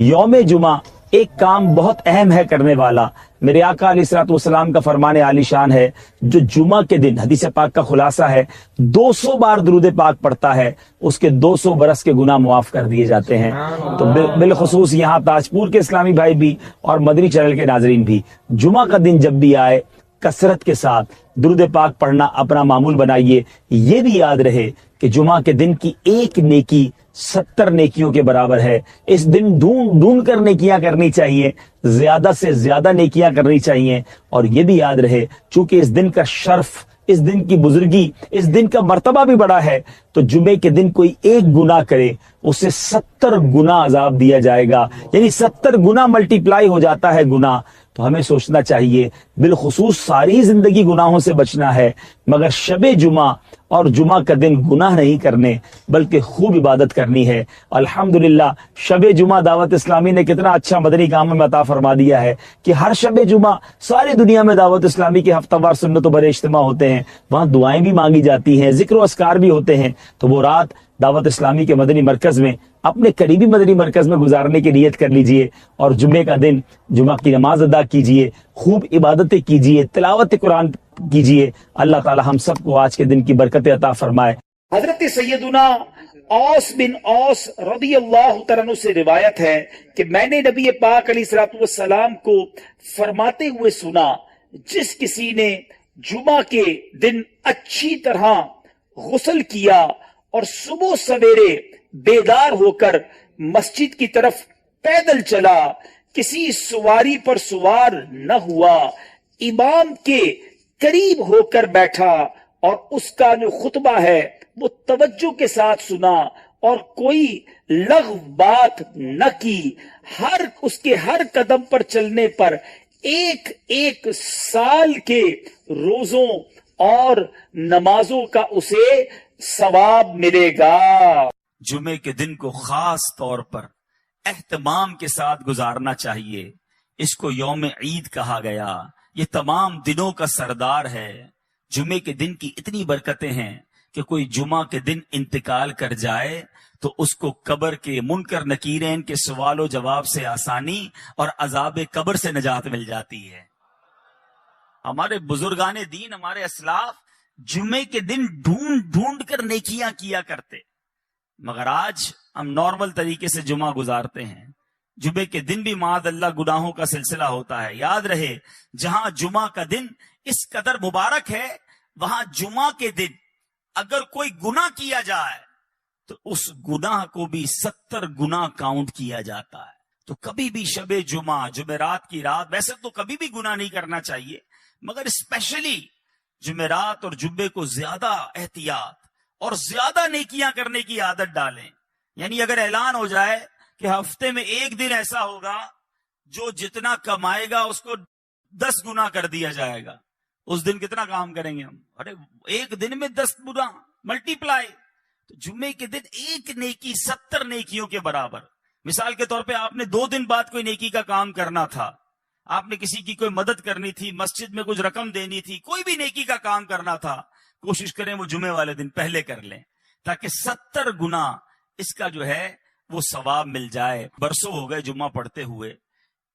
یوم جمعہ ایک کام بہت اہم ہے کرنے والا. میرے آقا علیہ الصلوۃ والسلام کا فرمان عالی شان ہے, جو جمعہ کے دن, حدیث پاک کا خلاصہ ہے, 200 بار درود پاک پڑھتا ہے اس کے 200 برس کے گناہ معاف کر دیے جاتے ہیں. تو بالخصوص یہاں تاجپور کے اسلامی بھائی بھی اور مدنی چینل کے ناظرین بھی, جمعہ کا دن جب بھی آئے کثرت کے ساتھ درود پاک پڑھنا اپنا معمول بنائیے. یہ بھی یاد رہے کہ جمعہ کے دن کی ایک نیکی 70 نیکیوں کے برابر ہے. اس دن ڈھونڈ کر نیکیاں کرنی چاہیے, زیادہ سے زیادہ نیکیاں کرنی چاہیے. اور یہ بھی یاد رہے چونکہ اس دن کا شرف, اس دن کی بزرگی, اس دن کا مرتبہ بھی بڑا ہے, تو جمعے کے دن کوئی ایک گناہ کرے اسے 70 گنا عذاب دیا جائے گا, یعنی 70 گنا ملٹی پلائی ہو جاتا ہے گناہ. تو ہمیں سوچنا چاہیے, بالخصوص ساری زندگی گناہوں سے بچنا ہے, مگر شب جمعہ اور جمعہ کا دن گناہ نہیں کرنے بلکہ خوب عبادت کرنی ہے. الحمدللہ شب جمعہ دعوت اسلامی نے کتنا اچھا مدنی کام ہمیں عطا فرما دیا ہے کہ ہر شب جمعہ ساری دنیا میں دعوت اسلامی کے ہفتہ وار سنت و بڑے اجتماع ہوتے ہیں, وہاں دعائیں بھی مانگی جاتی ہیں, ذکر و اذکار بھی ہوتے ہیں. تو وہ رات دعوت اسلامی کے مدنی مرکز میں, اپنے قریبی مدنی مرکز میں گزارنے کی نیت کر لیجئے, اور جمعے کا دن جمعہ کی نماز ادا کیجئے, خوب عبادتیں کیجئے, تلاوت قرآن کیجئے. اللہ تعالی ہم سب کو آج کے دن کی برکت عطا فرمائے. حضرت سیدنا اوس بن اوس رضی اللہ تعالیٰ عنہ سے روایت ہے کہ میں نے نبی پاک علیہ الصلوۃ والسلام کو فرماتے ہوئے سنا, جس کسی نے جمعہ کے دن اچھی طرح غسل کیا اور صبح سویرے بیدار ہو کر مسجد کی طرف پیدل چلا, کسی سواری پر سوار نہ ہوا, امام کے قریب ہو کر بیٹھا اور اس کا جو خطبہ ہے وہ توجہ کے ساتھ سنا اور کوئی لغو بات نہ کی, اس کے ہر قدم پر چلنے پر ایک سال کے روزوں اور نمازوں کا اسے ثواب ملے گا. جمعے کے دن کو خاص طور پر اہتمام کے ساتھ گزارنا چاہیے. اس کو یوم عید کہا گیا, یہ تمام دنوں کا سردار ہے. جمعے کے دن کی اتنی برکتیں ہیں کہ کوئی جمعہ کے دن انتقال کر جائے تو اس کو قبر کے منکر نکیرین کے سوال و جواب سے آسانی اور عذاب قبر سے نجات مل جاتی ہے. ہمارے بزرگان دین, ہمارے اسلاف جمعے کے دن ڈھونڈ کر نیکیاں کیا کرتے, مگر آج ہم نارمل طریقے سے جمعہ گزارتے ہیں. جمعے کے دن بھی معاذ اللہ گناہوں کا سلسلہ ہوتا ہے. یاد رہے, جہاں جمعہ کا دن اس قدر مبارک ہے, وہاں جمعہ کے دن اگر کوئی گناہ کیا جائے تو اس گناہ کو بھی 70 گناہ کاؤنٹ کیا جاتا ہے. تو کبھی بھی شب جمعہ, جمعرات کی رات, ویسے تو کبھی بھی گناہ نہیں کرنا چاہیے, مگر اسپیشلی جمعرات اور جمعے کو زیادہ احتیاط اور زیادہ نیکیاں کرنے کی عادت ڈالیں. یعنی اگر اعلان ہو جائے کہ ہفتے میں ایک دن ایسا ہوگا جو جتنا کمائے گا اس کو 10 گنا کر دیا جائے گا, اس دن کتنا کام کریں گے ہم؟ ارے ایک دن میں 10 گنا ملٹی پلائی. تو جمعے کے دن ایک نیکی 70 نیکیوں کے برابر. مثال کے طور پہ آپ نے 2 دن بعد کوئی نیکی کا کام کرنا تھا, آپ نے کسی کی کوئی مدد کرنی تھی, مسجد میں کچھ رقم دینی تھی, کوئی بھی نیکی کا کام کرنا تھا, کوشش کریں وہ جمعے والے دن پہلے کر لیں تاکہ 70 گنا اس کا جو ہے وہ ثواب مل جائے. برسوں ہو گئے جمعہ پڑھتے ہوئے,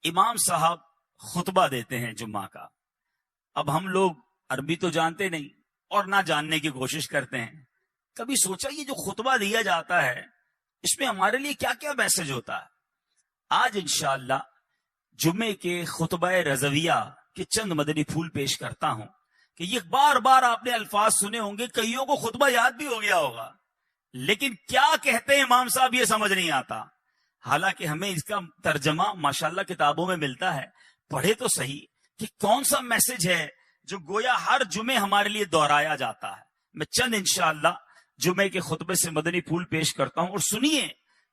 امام صاحب خطبہ دیتے ہیں جمعہ کا. اب ہم لوگ عربی تو جانتے نہیں اور نہ جاننے کی کوشش کرتے ہیں. کبھی سوچا یہ جو خطبہ دیا جاتا ہے اس میں ہمارے لیے کیا کیا میسج ہوتا ہے؟ آج انشاءاللہ جمعے کے خطبہ رضویہ کے چند مدنی پھول پیش کرتا ہوں کہ یہ بار بار آپ نے الفاظ سنے ہوں گے, کئیوں کو خطبہ یاد بھی ہو گیا ہوگا, لیکن کیا کہتے ہیں امام صاحب یہ سمجھ نہیں آتا. حالانکہ ہمیں اس کا ترجمہ ماشاءاللہ کتابوں میں ملتا ہے, پڑھے تو صحیح کہ کون سا میسج ہے جو گویا ہر جمعے ہمارے لیے دہرایا جاتا ہے. میں چند انشاءاللہ جمعے کے خطبے سے مدنی پھول پیش کرتا ہوں, اور سنیے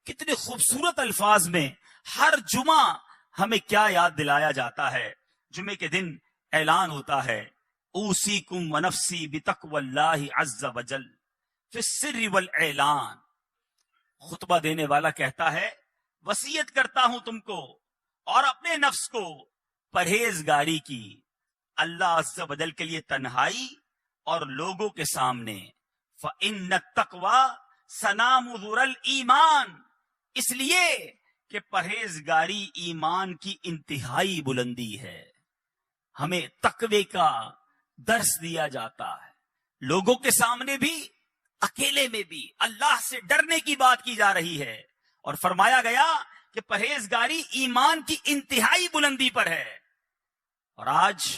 کتنے خوبصورت الفاظ میں ہر جمعہ ہمیں کیا یاد دلایا جاتا ہے. جمعے کے دن اعلان ہوتا ہے, اوصیکم ونفسی بتقوی اللہ عز وجل فی السر والاعلان. خطبہ دینے والا کہتا ہے, وصیت کرتا ہوں تم کو اور اپنے نفس کو پرہیزگاری کی, اللہ عز و جل کے لیے تنہائی اور لوگوں کے سامنے. فَإِنَّ التَّقْوَى سَنَامُ ذُرَ الْإِيمَانِ, اس لیے کہ پرہیزگاری ایمان کی انتہائی بلندی ہے. ہمیں تقوی کا درس دیا جاتا ہے. لوگوں کے سامنے بھی اکیلے میں بھی اللہ سے ڈرنے کی بات کی جا رہی ہے اور فرمایا گیا کہ پرہیزگاری ایمان کی انتہائی بلندی پر ہے. اور آج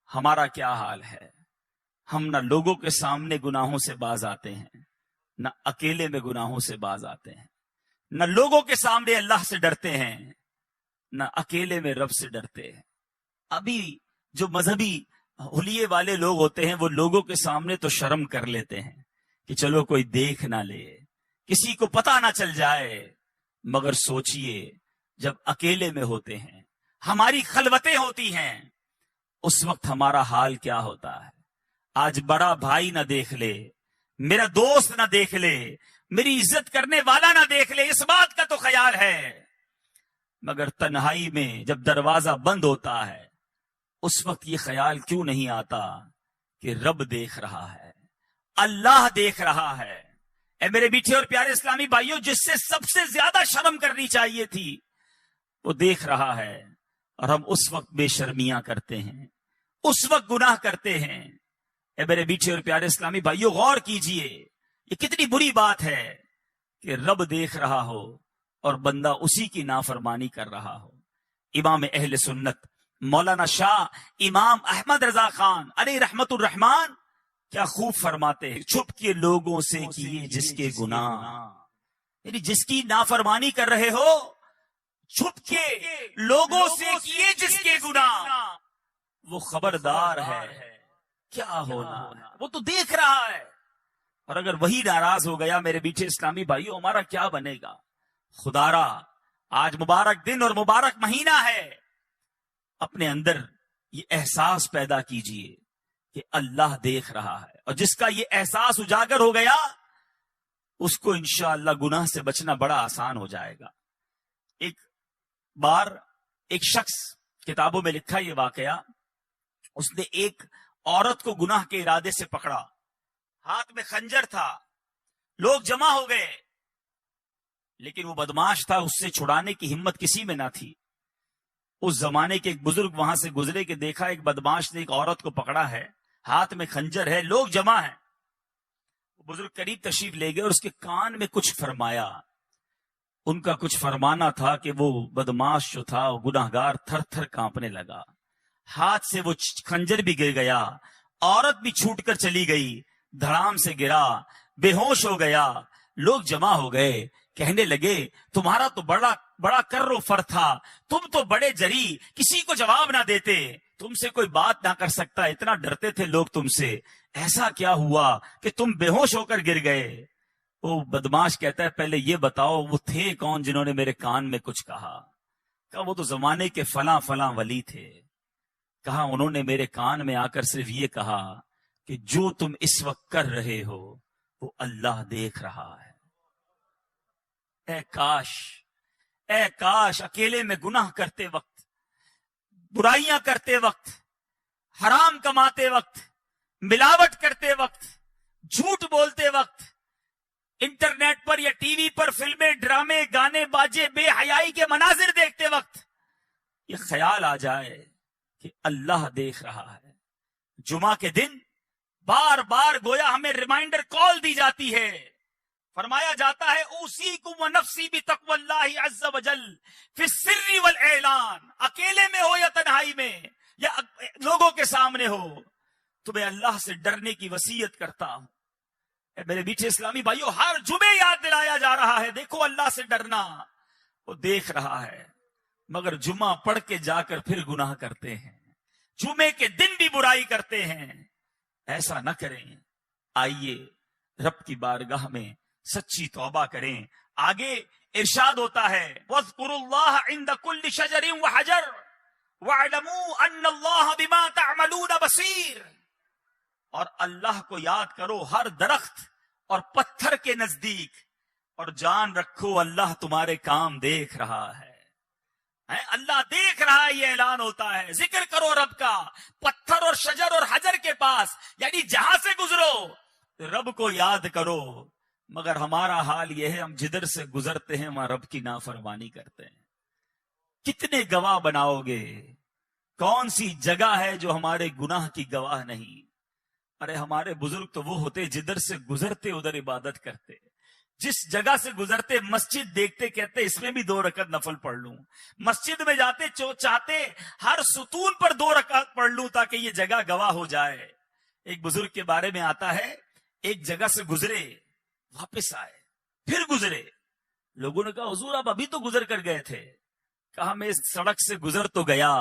ہمارا کیا حال ہے؟ ہم نہ لوگوں کے سامنے گناہوں سے باز آتے ہیں، نہ اکیلے میں گناہوں سے باز آتے ہیں، نہ لوگوں کے سامنے اللہ سے ڈرتے ہیں، نہ اکیلے میں رب سے ڈرتے ہیں. ابھی جو مذہبی حلیے والے لوگ ہوتے ہیں وہ لوگوں کے سامنے تو شرم کر لیتے ہیں کہ چلو کوئی دیکھ نہ لے، کسی کو پتہ نہ چل جائے. مگر سوچئے جب اکیلے میں ہوتے ہیں، ہماری خلوتیں ہوتی ہیں، اس وقت ہمارا حال کیا ہوتا ہے؟ آج بڑا بھائی نہ دیکھ لے، میرا دوست نہ دیکھ لے، میری عزت کرنے والا نہ دیکھ لے، اس بات کا تو خیال ہے. مگر تنہائی میں جب دروازہ بند ہوتا ہے اس وقت یہ خیال کیوں نہیں آتا کہ رب دیکھ رہا ہے، اللہ دیکھ رہا ہے. اے میرے میٹھے اور پیارے اسلامی بھائیوں، جس سے سب سے زیادہ شرم کرنی چاہیے تھی وہ دیکھ رہا ہے، اور ہم اس وقت بے شرمیاں کرتے ہیں، اس وقت گناہ کرتے ہیں. اے میرے میٹھے اور پیارے اسلامی بھائیوں، غور کیجئے، یہ کتنی بری بات ہے کہ رب دیکھ رہا ہو اور بندہ اسی کی نافرمانی کر رہا ہو. امام اہل سنت مولانا شاہ امام احمد رضا خان علیہ رحمت الرحمان کیا خوب فرماتے ہیں، چھپ کے لوگوں سے کیے جس کے گناہ، یعنی جس کی نافرمانی کر رہے ہو، چھپ کے لوگوں سے کیے جس کے گناہ، وہ خبردار ہے کیا ہونا ہے، وہ تو دیکھ رہا ہے. اور اگر وہی ناراض ہو گیا میرے میٹھے اسلامی بھائیوں، ہمارا کیا بنے گا؟ خدارا آج مبارک دن اور مبارک مہینہ ہے، اپنے اندر یہ احساس پیدا کیجئے کہ اللہ دیکھ رہا ہے، اور جس کا یہ احساس اجاگر ہو گیا اس کو انشاءاللہ گناہ سے بچنا بڑا آسان ہو جائے گا. ایک بار ایک شخص، کتابوں میں لکھا یہ واقعہ، اس نے ایک عورت کو گناہ کے ارادے سے پکڑا، ہاتھ میں خنجر تھا، لوگ جمع ہو گئے، لیکن وہ بدماش تھا، اس سے چھڑانے کی ہمت کسی میں نہ تھی. اس زمانے کے ایک بزرگ وہاں سے گزرے کہ دیکھا ایک بدماش نے ایک عورت کو پکڑا ہے، ہاتھ میں خنجر ہے، لوگ جمع ہیں. بزرگ قریب تشریف لے گئے اور اس کے کان میں کچھ فرمایا. ان کا کچھ فرمانا تھا کہ وہ بدماش جو تھا، وہ گناہگار تھر تھر کانپنے لگا، ہاتھ سے وہ خنجر بھی گر گیا، عورت بھی چھوٹ کر چلی گئی، دھڑام سے گرا، بے ہوش ہو گیا. لوگ جمع ہو گئے، کہنے لگے تمہارا تو بڑا کر و فر تھا، تم تو بڑے جری، کسی کو جواب نہ دیتے، تم سے کوئی بات نہ کر سکتا، اتنا ڈرتے تھے لوگ تم سے، ایسا کیا ہوا کہ تم بے ہوش ہو کر گر گئے؟ وہ بدماش کہتا ہے پہلے یہ بتاؤ وہ تھے کون جنہوں نے میرے کان میں کچھ کہا؟ کہا وہ تو زمانے کے فلاں فلاں ولی تھے. کہا انہوں نے میرے کان میں آ کر صرف یہ کہا کہ جو تم اس وقت کر رہے ہو وہ اللہ دیکھ رہا ہے. اے کاش اکیلے میں گناہ کرتے وقت، برائیاں کرتے وقت، حرام کماتے وقت، ملاوٹ کرتے وقت، جھوٹ بولتے وقت، انٹرنیٹ پر یا ٹی وی پر فلمیں، ڈرامے، گانے باجے، بے حیائی کے مناظر دیکھتے وقت یہ خیال آ جائے کہ اللہ دیکھ رہا ہے. جمعہ کے دن بار بار گویا ہمیں ریمائنڈر کال دی جاتی ہے، فرمایا جاتا ہے اوصیکم ونفسی بتقوی اللہ عز وجل فی السر والاعلان. اکیلے میں ہو یا تنہائی میں یا لوگوں کے سامنے ہو، تمہیں اللہ سے ڈرنے کی وصیت کرتا ہوں. اے میرے میٹھے اسلامی بھائیوں، ہر جمعے یاد دلایا جا رہا ہے دیکھو اللہ سے ڈرنا، وہ دیکھ رہا ہے. مگر جمعہ پڑھ کے جا کر پھر گناہ کرتے ہیں، جمعے کے دن بھی برائی کرتے ہیں. ایسا نہ کریں، آئیے رب کی بارگاہ میں سچی توبہ کریں. آگے ارشاد ہوتا ہے وَاذْكُرُوا اللَّهَ عِنْدَ كُلِّ شَجَرٍ وَحَجَرٍ وَاعْلَمُوا أَنَّ اللَّهَ بِمَا تَعْمَلُونَ بَصِيرٌ. اور اللہ کو یاد کرو ہر درخت اور پتھر کے نزدیک، اور جان رکھو اللہ تمہارے کام دیکھ رہا ہے. اللہ دیکھ رہا ہے، یہ اعلان ہوتا ہے. ذکر کرو رب کا پتھر اور شجر اور حجر کے پاس، یعنی جہاں سے گزرو رب کو یاد کرو. مگر ہمارا حال یہ ہے ہم جدھر سے گزرتے ہیں وہاں رب کی نافرمانی کرتے ہیں. کتنے گواہ بناؤ گے؟ کون سی جگہ ہے جو ہمارے گناہ کی گواہ نہیں؟ ارے ہمارے بزرگ تو وہ ہوتے جدھر سے گزرتے ادھر عبادت کرتے. جس جگہ سے گزرتے مسجد دیکھتے کہتے اس میں بھی 2 رکعت نفل پڑھ لوں. مسجد میں جاتے چاہتے ہر ستون پر 2 رکعت پڑھ لوں تاکہ یہ جگہ گواہ ہو جائے. ایک بزرگ کے بارے میں آتا ہے ایک جگہ سے گزرے واپس آئے پھر گزرے. لوگوں نے کہا حضور آپ ابھی تو گزر کر گئے تھے. کہا میں اس سڑک سے گزر تو گیا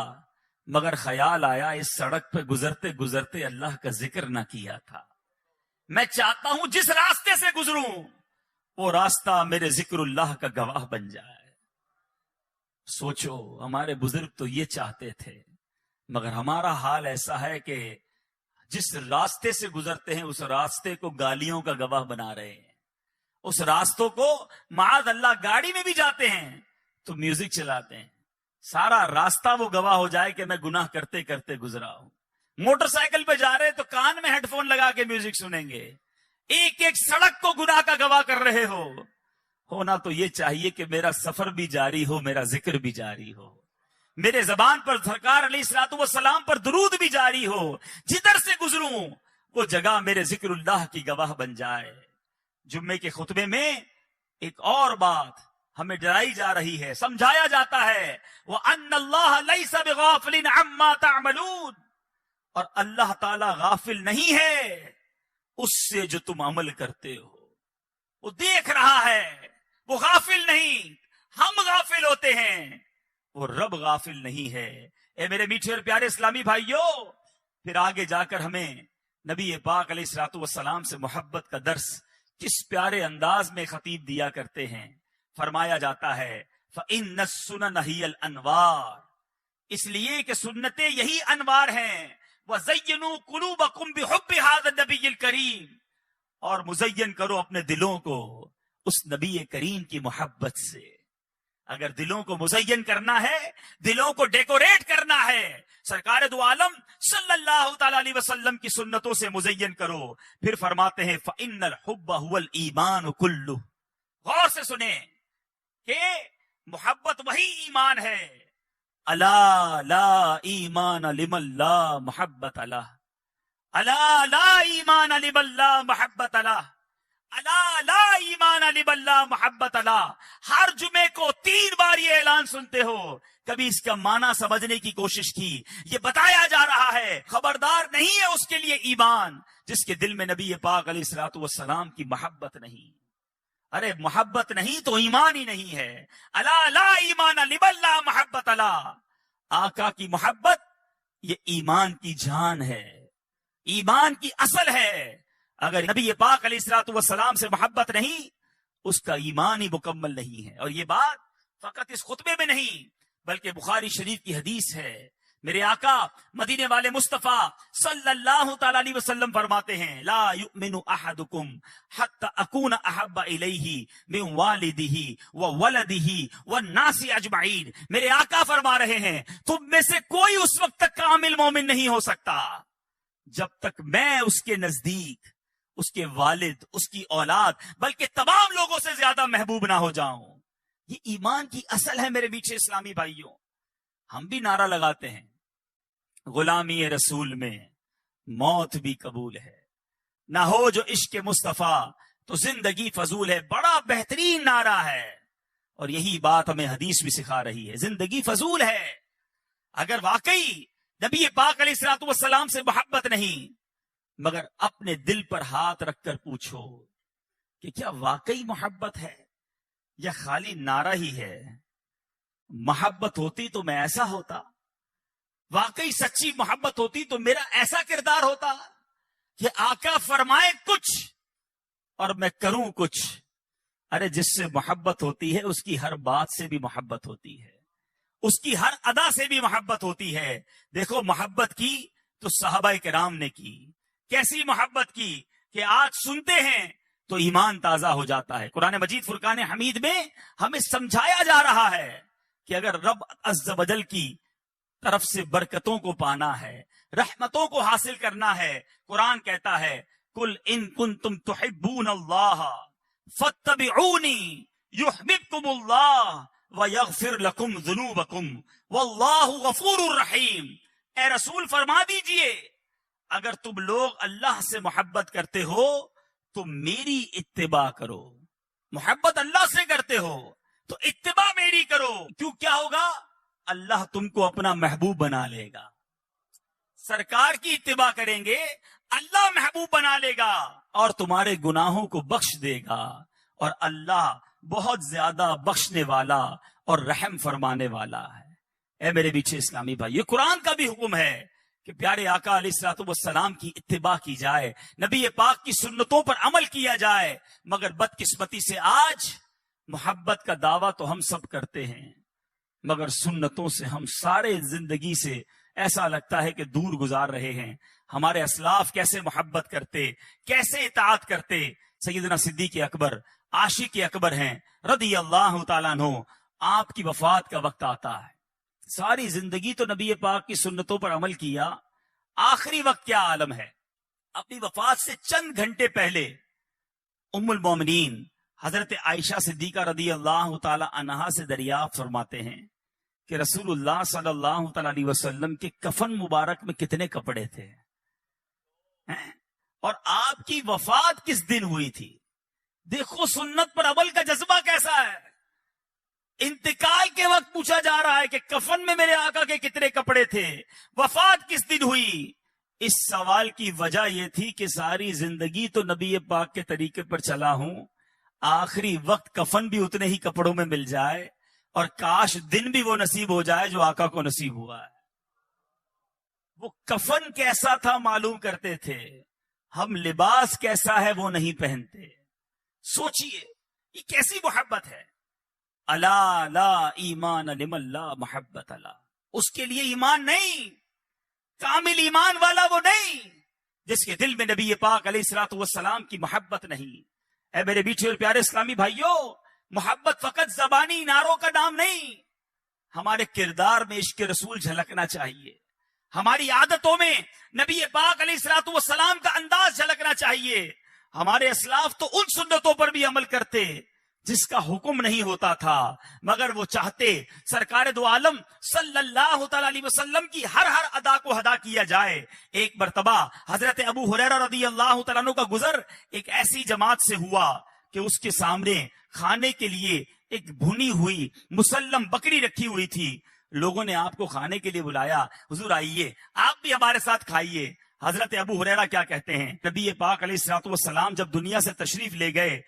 مگر خیال آیا اس سڑک پہ گزرتے گزرتے اللہ کا ذکر نہ کیا تھا. میں چاہتا ہوں جس راستے سے گزروں وہ راستہ میرے ذکر اللہ کا گواہ بن جائے. سوچو ہمارے بزرگ تو یہ چاہتے تھے مگر ہمارا حال ایسا ہے کہ جس راستے سے گزرتے ہیں اس راستے کو گالیوں کا گواہ بنا رہے ہیں. اس راستوں کو معاذ اللہ گاڑی میں بھی جاتے ہیں تو میوزک چلاتے ہیں. سارا راستہ وہ گواہ ہو جائے کہ میں گناہ کرتے کرتے گزرا ہوں. موٹر سائیکل پہ جا رہے تو کان میں ہیڈ فون لگا کے میوزک سنیں گے. ایک ایک سڑک کو گناہ کا گواہ کر رہے ہو. ہونا تو یہ چاہیے کہ میرا سفر بھی جاری ہو میرا ذکر بھی جاری ہو. میرے زبان پر سرکار علیہ الصلوۃ والسلام پر درود بھی جاری ہو. جدھر سے گزروں وہ جگہ میرے ذکر اللہ کی گواہ بن جائے. جمعے کے خطبے میں ایک اور بات ہمیں ڈرائی جا رہی ہے سمجھایا جاتا ہے وَأَنَّ اللَّهَ لَيْسَ بِغَافِلٍ عَمَّا تَعْمَلُونَ. اور اللہ تعالی غافل نہیں ہے اس سے جو تم عمل کرتے ہو. وہ دیکھ رہا ہے وہ غافل نہیں. ہم غافل ہوتے ہیں وہ رب غافل نہیں ہے. اے میرے میٹھے اور پیارے اسلامی بھائیوں پھر آگے جا کر ہمیں نبی پاک علیہ الصلوۃ والسلام سے محبت کا درس کس پیارے انداز میں خطیب دیا کرتے ہیں. فرمایا جاتا ہے فَإِنَّ السُّنَنَ هِيَ الْأَنْوَارُ. اس لیے کہ سنتیں یہی انوار ہیں. وَزَيِّنُوا قُلُوبَكُمْ بِحُبِّ هَذَا النَّبِيِّ الْكَرِيمِ. اور مزین کرو اپنے دلوں کو اس نبی کریم کی محبت سے. اگر دلوں کو مزین کرنا ہے دلوں کو ڈیکوریٹ کرنا ہے سرکار دو عالم صلی اللہ تعالی علیہ وسلم کی سنتوں سے مزین کرو. پھر فرماتے ہیں فَإِنَّ الْحُبَّ هُوَ الْإِيمَانُ كُلُّهُ. غور سے سنیں کہ محبت وہی ایمان ہے. الا لا ایمان لمن لا محبت له. الا لا ایمان لمن لا محبت له. الا لا ایمان لمن لا محبت له. ہر جمعے کو 3 بار یہ اعلان سنتے ہو. کبھی اس کا معنی سمجھنے کی کوشش کی. یہ بتایا جا رہا ہے خبردار نہیں ہے اس کے لیے ایمان جس کے دل میں نبی پاک علیہ الصلوۃ والسلام کی محبت نہیں. ارے محبت نہیں تو ایمان ہی نہیں ہے. الا لا ایمان لمن لا محبت له. آقا کی محبت یہ ایمان کی جان ہے ایمان کی اصل ہے. اگر نبی پاک علیہ الصلوۃ والسلام سے محبت نہیں اس کا ایمان ہی مکمل نہیں ہے. اور یہ بات فقط اس خطبے میں نہیں بلکہ بخاری شریف کی حدیث ہے. میرے آقا مدینے والے مصطفیٰ صلی اللہ تعالی علیہ وسلم فرماتے ہیں لا یؤمن احدکم حتی اکون احب الیہ من والدہ وولدہ والناس اجمعین. میرے آقا فرما رہے ہیں تم میں سے کوئی اس وقت تک کامل مومن نہیں ہو سکتا جب تک میں اس کے نزدیک اس کے والد اس کی اولاد بلکہ تمام لوگوں سے زیادہ محبوب نہ ہو جاؤں. یہ ایمان کی اصل ہے میرے میٹھے اسلامی بھائیوں. ہم بھی نعرہ لگاتے ہیں غلامی رسول میں موت بھی قبول ہے. نہ ہو جو عشق مصطفیٰ تو زندگی فضول ہے. بڑا بہترین نعرہ ہے اور یہی بات ہمیں حدیث بھی سکھا رہی ہے. زندگی فضول ہے. اگر واقعی نبی پاک علیہ الصلوۃ والسلام سے محبت نہیں مگر اپنے دل پر ہاتھ رکھ کر پوچھو کہ کیا واقعی محبت ہے یا خالی نعرہ ہی ہے. محبت ہوتی تو میں ایسا ہوتا. واقعی سچی محبت ہوتی تو میرا ایسا کردار ہوتا کہ آقا فرمائے کچھ اور میں کروں کچھ. ارے جس سے محبت ہوتی ہے اس کی ہر بات سے بھی محبت ہوتی ہے اس کی ہر ادا سے بھی محبت ہوتی ہے. دیکھو محبت کی تو صحابہ کرام نے کی. کیسی محبت کی کہ آج سنتے ہیں تو ایمان تازہ ہو جاتا ہے. قرآن مجید فرقان حمید میں ہمیں سمجھایا جا رہا ہے کہ اگر رب عز و جل کی طرف سے برکتوں کو پانا ہے رحمتوں کو حاصل کرنا ہے قرآن کہتا ہے کل ان کنتم تحبون اللہ فاتبعونی یحببکم اللہ ویغفر لکم ذنوبکم واللہ غفور الرحیم. اے رسول فرما دیجئے اگر تم لوگ اللہ سے محبت کرتے ہو تو میری اتباع کرو. محبت اللہ سے کرتے ہو تو اتباع میری کرو. کیوں کیا ہوگا؟ اللہ تم کو اپنا محبوب بنا لے گا. سرکار کی اتباع کریں گے اللہ محبوب بنا لے گا اور تمہارے گناہوں کو بخش دے گا. اور اللہ بہت زیادہ بخشنے والا اور رحم فرمانے والا ہے. اے میرے پیچھے اسلامی بھائی، یہ قرآن کا بھی حکم ہے کہ پیارے آقا علیہ الصلوۃ والسلام کی اتباع کی جائے، نبی پاک کی سنتوں پر عمل کیا جائے. مگر بدقسمتی سے آج محبت کا دعویٰ تو ہم سب کرتے ہیں مگر سنتوں سے ہم سارے زندگی سے ایسا لگتا ہے کہ دور گزار رہے ہیں. ہمارے اسلاف کیسے محبت کرتے، کیسے اطاعت کرتے. سیدنا صدیق اکبر عاشق اکبر ہیں رضی اللہ تعالیٰ عنہ. آپ کی وفات کا وقت آتا ہے، ساری زندگی تو نبی پاک کی سنتوں پر عمل کیا، آخری وقت کیا عالم ہے. اپنی وفات سے چند گھنٹے پہلے ام المومنین حضرت عائشہ صدیقہ رضی اللہ تعالی عنہا سے دریافت فرماتے ہیں کہ رسول اللہ صلی اللہ تعالی علیہ وسلم کے کفن مبارک میں کتنے کپڑے تھے اور آپ کی وفات کس دن ہوئی تھی. دیکھو سنت پر عمل کا جذبہ کیسا ہے. انتقال کے وقت پوچھا جا رہا ہے کہ کفن میں میرے آقا کے کتنے کپڑے تھے، وفات کس دن ہوئی. اس سوال کی وجہ یہ تھی کہ ساری زندگی تو نبی پاک کے طریقے پر چلا ہوں، آخری وقت کفن بھی اتنے ہی کپڑوں میں مل جائے اور کاش دن بھی وہ نصیب ہو جائے جو آقا کو نصیب ہوا ہے. وہ کفن کیسا تھا معلوم کرتے تھے، ہم لباس کیسا ہے وہ نہیں پہنتے. سوچئے یہ کیسی محبت ہے. الا لا ایمان لمن لا محبت اللہ. اس کے لیے ایمان نہیں، کامل ایمان والا وہ نہیں جس کے دل میں نبی پاک علیہ الصلوۃ والسلام کی محبت نہیں. اے میرے میٹھے اور پیارے اسلامی بھائیوں، محبت فقط زبانی نعروں کا نام نہیں، ہمارے کردار میں عشق رسول جھلکنا چاہیے. ہماری عادتوں میں نبی پاک علیہ الصلوۃ والسلام کا انداز جھلکنا چاہیے. ہمارے اسلاف تو ان سنتوں پر بھی عمل کرتے جس کا حکم نہیں ہوتا تھا مگر وہ چاہتے سرکار دو عالم صلی اللہ تعالی علیہ وسلم کی ہر ادا کو ادا کیا جائے. ایک مرتبہ حضرت ابو ہریرہ رضی اللہ تعالیٰ عنہ کا گزر ایک ایسی جماعت سے ہوا کہ اس کے سامنے کھانے کے لیے ایک بھنی ہوئی مسلم بکری رکھی ہوئی تھی. لوگوں نے آپ کو کھانے کے لیے بلایا، حضور آئیے آپ بھی ہمارے ساتھ کھائیے. حضرت ابو ہریرہ کیا کہتے ہیں، نبی پاک علیہ الصلوۃ والسلام جب دنیا سے تشریف لے گئے،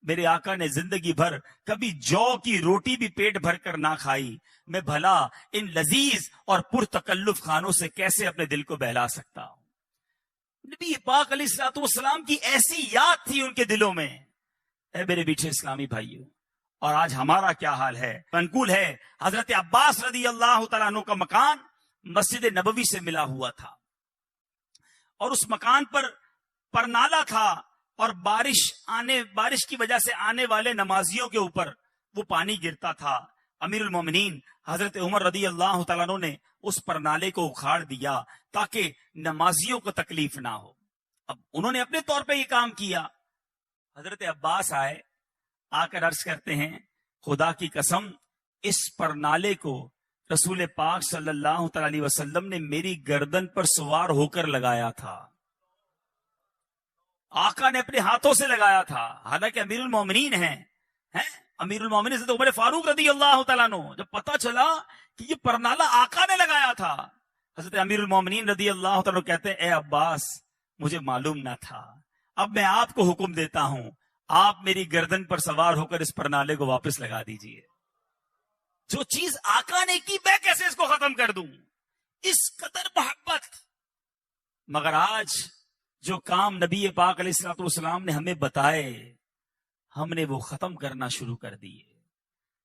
میرے آقا نے زندگی بھر کبھی جو کی روٹی بھی پیٹ بھر کر نہ کھائی. میں بھلا ان لذیذ اور پرتکلف کھانوں سے کیسے اپنے دل کو بہلا سکتا ہوں. نبی پاک علیہ الصلوۃ والسلام کی ایسی یاد تھی ان کے دلوں میں. اے میرے پیچھے اسلامی بھائیوں، اور آج ہمارا کیا حال ہے. منقول ہے حضرت عباس رضی اللہ تعالیٰ عنہ کا مکان مسجد نبوی سے ملا ہوا تھا اور اس مکان پر پرنالا تھا اور بارش کی وجہ سے آنے والے نمازیوں کے اوپر وہ پانی گرتا تھا. امیر المومنین حضرت عمر رضی اللہ تعالیٰ عنہ نے اس پرنالے کو اکھاڑ دیا تاکہ نمازیوں کو تکلیف نہ ہو. اب انہوں نے اپنے طور پہ یہ کام کیا. حضرت عباس آئے، آ کر عرض کرتے ہیں خدا کی قسم اس پرنالے کو رسول پاک صلی اللہ تعالی علیہ وسلم نے میری گردن پر سوار ہو کر لگایا تھا. آقا نے اپنے ہاتھوں سے لگایا تھا، حالانکہ امیر المومنین ہیں. امیر المومنین سے تو عمر فاروق رضی اللہ تعالیٰ عنہ جب پتا چلا کہ یہ پرنالہ آقا نے لگایا تھا، حضرت امیر المومنین رضی اللہ تعالیٰ عنہ کہتے ہیں اے عباس مجھے معلوم نہ تھا، اب میں آپ کو حکم دیتا ہوں آپ میری گردن پر سوار ہو کر اس پرنالے کو واپس لگا دیجئے. جو چیز آقا نے کی میں کیسے اس کو ختم کر دوں، اس قدر محبت. مگر آج جو کام نبی پاک علیہ الصلوۃ والسلام نے ہمیں بتائے ہم نے وہ ختم کرنا شروع کر دیے.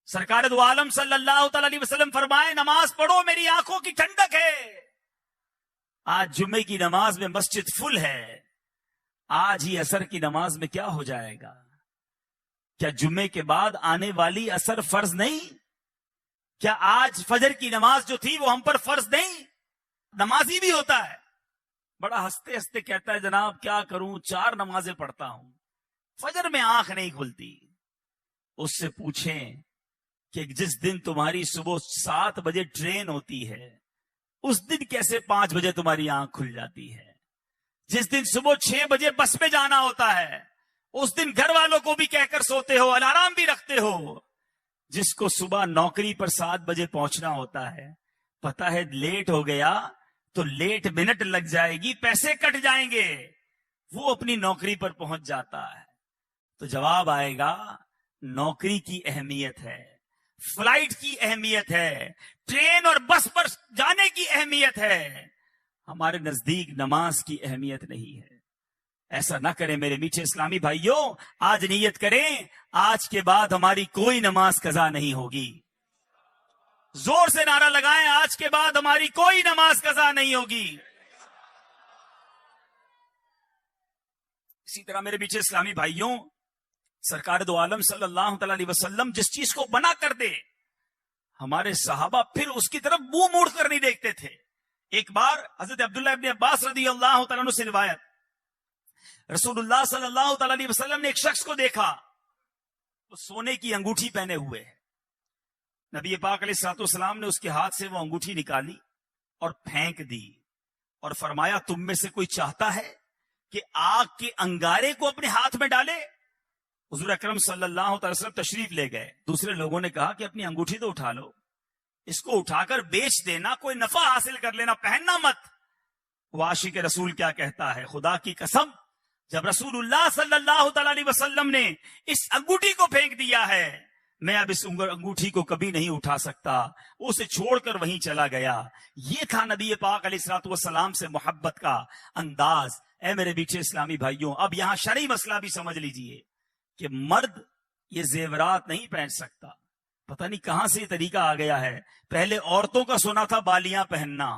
سرکار دو عالم صلی اللہ تعالی علیہ وسلم فرمائے نماز پڑھو میری آنکھوں کی ٹھنڈک ہے. آج جمعے کی نماز میں مسجد فل ہے، آج ہی عصر کی نماز میں کیا ہو جائے گا؟ کیا جمعے کے بعد آنے والی عصر فرض نہیں؟ کیا آج فجر کی نماز جو تھی وہ ہم پر فرض نہیں؟ نمازی بھی ہوتا ہے، بڑا ہنستے ہنستے کہتا ہے جناب کیا کروں 4 نمازیں پڑھتا ہوں. فجر میں آنکھ نہیں کھلتی. اس سے پوچھیں کہ جس دن تمہاری صبح 7 بجے ٹرین ہوتی ہے اس دن کیسے 5 بجے تمہاری آنکھ کھل جاتی ہے؟ جس دن صبح 6 بجے بس میں جانا ہوتا ہے اس دن گھر والوں کو بھی کہہ کر سوتے ہو, الارم بھی رکھتے ہو. جس کو صبح نوکری پر 7 بجے پہنچنا ہوتا ہے, پتا ہے لیٹ ہو گیا تو لیٹ منٹ لگ جائے گی, پیسے کٹ جائیں گے, وہ اپنی نوکری پر پہنچ جاتا ہے. تو جواب آئے گا نوکری کی اہمیت ہے, فلائٹ کی اہمیت ہے, ٹرین اور بس پر جانے کی اہمیت ہے, ہمارے نزدیک نماز کی اہمیت نہیں ہے. ایسا نہ کریں میرے میٹھے اسلامی بھائیوں, آج نیت کریں آج کے بعد ہماری کوئی نماز قضا نہیں ہوگی. زور سے نعرہ لگائیں, آج کے بعد ہماری کوئی نماز قضا نہیں ہوگی. اسی طرح میرے میٹھے اسلامی بھائیوں, سرکار دو عالم صلی اللہ تعالی علیہ وسلم جس چیز کو بنا کر دے, ہمارے صحابہ پھر اس کی طرف منہ موڑ کر نہیں دیکھتے تھے. ایک بار حضرت عبداللہ ابن عباس رضی اللہ تعالیٰ عنہ سے روایت, رسول اللہ صلی اللہ تعالی علیہ وسلم نے ایک شخص کو دیکھا, وہ سونے کی انگوٹھی پہنے ہوئے ہے. نبی پاک علیہ الصلوۃ والسلام نے اس کے ہاتھ سے وہ انگوٹھی نکالی اور پھینک دی اور فرمایا تم میں سے کوئی چاہتا ہے کہ آگ کے انگارے کو اپنے ہاتھ میں ڈالے؟ حضور اکرم صلی اللہ تعالی وسلم تشریف لے گئے. دوسرے لوگوں نے کہا کہ اپنی انگوٹھی تو اٹھا لو, اس کو اٹھا کر بیچ دینا, کوئی نفع حاصل کر لینا, پہننا مت. وہ عاشق رسول کیا کہتا ہے, خدا کی قسم جب رسول اللہ صلی اللہ تعالی علیہ وسلم نے اس انگوٹھی کو پھینک دیا ہے, میں اب اس انگوٹھی کو کبھی نہیں اٹھا سکتا. وہ اسے چھوڑ کر وہیں چلا گیا. یہ تھا نبی پاک علیہ الصلوۃ والسلام سے محبت کا انداز. اے میرے میٹھے اسلامی بھائیوں, اب یہاں شرعی مسئلہ بھی سمجھ لیجئے کہ مرد یہ زیورات نہیں پہن سکتا. پتہ نہیں کہاں سے یہ طریقہ آ گیا ہے. پہلے عورتوں کا سنا تھا بالیاں پہننا,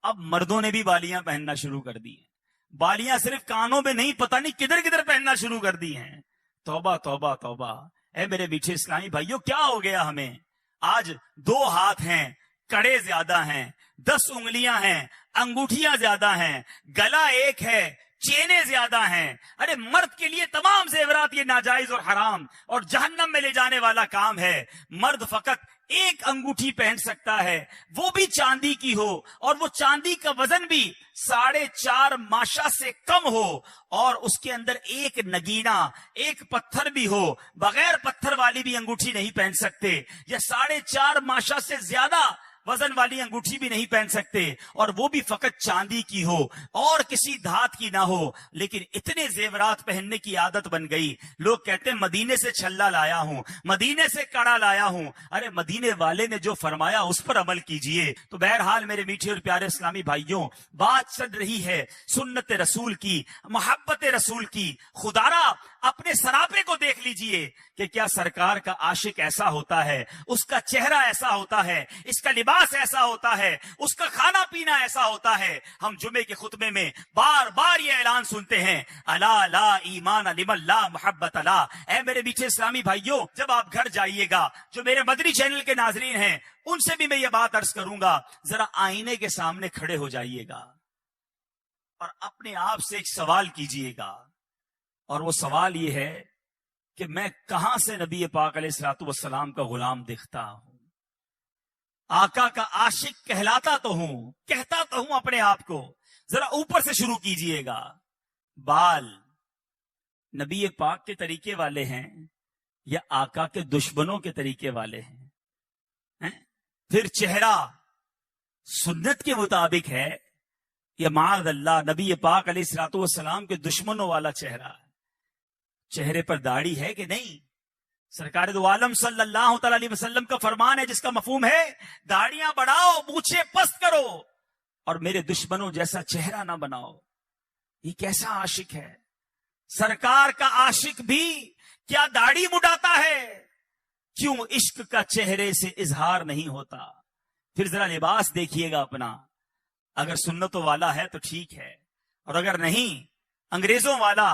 اب مردوں نے بھی بالیاں پہننا شروع کر دی ہیں. بالیاں صرف کانوں میں نہیں, پتہ نہیں کدھر کدھر پہننا شروع کر دی ہیں. توبہ توبہ توبہ. اے میرے میٹھے اسلامی بھائیوں, کیا ہو گیا ہمیں؟ آج 2 ہاتھ ہیں, کڑے زیادہ ہیں, 10 انگلیاں ہیں, انگوٹھیاں زیادہ ہیں, گلا ایک ہے, چینیں زیادہ ہیں. ارے مرد کے لیے تمام زیورات یہ ناجائز اور حرام اور جہنم میں لے جانے والا کام ہے. مرد فقط ایک انگوٹھی پہن سکتا ہے, وہ بھی چاندی کی ہو, اور وہ چاندی کا وزن بھی 4.5 ماشا سے کم ہو, اور اس کے اندر ایک نگینا, ایک پتھر بھی ہو. بغیر پتھر والی بھی انگوٹھی نہیں پہن سکتے, یا 4.5 ماشا سے زیادہ وزن والی انگوٹھی بھی نہیں پہن سکتے, اور وہ بھی فقط چاندی کی ہو اور کسی دھات کی نہ ہو. لیکن اتنے زیورات پہننے کی عادت بن گئی. لوگ کہتے ہیں مدینے سے چھلا لایا ہوں, مدینے سے کڑا لایا ہوں. ارے مدینے والے نے جو فرمایا اس پر عمل کیجئے. تو بہرحال میرے میٹھے اور پیارے اسلامی بھائیوں, بات چل رہی ہے سنت رسول کی, محبت رسول کی. خدارا اپنے سراپے کو دیکھ لیجئے کہ کیا سرکار کا عاشق ایسا ہوتا ہے, اس کا چہرہ ایسا ہوتا ہے, اس کا لباس ایسا ہوتا ہے, اس کا کھانا پینا ایسا ہوتا ہے. ہم جمعے کے خطبے میں بار بار یہ اعلان سنتے ہیں, الا لا ایمان لمن لا محبت لا. اے میرے میٹھے اسلامی بھائیوں, جب آپ گھر جائیے گا, جو میرے مدنی چینل کے ناظرین ہیں ان سے بھی میں یہ بات عرض کروں گا, ذرا آئینے کے سامنے کھڑے ہو جائیے گا اور اپنے آپ سے ایک سوال کیجئے گا, اور وہ سوال یہ ہے کہ میں کہاں سے نبی پاک علیہ الصلوۃ والسلام کا غلام دکھتا ہوں, آقا کا عاشق کہلاتا تو ہوں, کہتا تو ہوں اپنے آپ کو. ذرا اوپر سے شروع کیجئے گا. بال نبی پاک کے طریقے والے ہیں یا آقا کے دشمنوں کے طریقے والے ہیں؟ پھر چہرہ سنت کے مطابق ہے یا معاذ اللہ نبی پاک علیہ الصلوۃ والسلام کے دشمنوں والا چہرہ ہے؟ چہرے پر داڑھی ہے کہ نہیں؟ سرکار دو عالم صلی اللہ تعالی علیہ وسلم کا فرمان ہے جس کا مفہوم ہے داڑیاں بڑھاؤ, مونچھیں پست کرو, اور میرے دشمنوں جیسا چہرہ نہ بناؤ. یہ کیسا عاشق ہے؟ سرکار کا عاشق بھی کیا داڑھی مڈاتا ہے؟ کیوں عشق کا چہرے سے اظہار نہیں ہوتا؟ پھر ذرا لباس دیکھیے گا اپنا, اگر سنتوں والا ہے تو ٹھیک ہے, اور اگر نہیں انگریزوں والا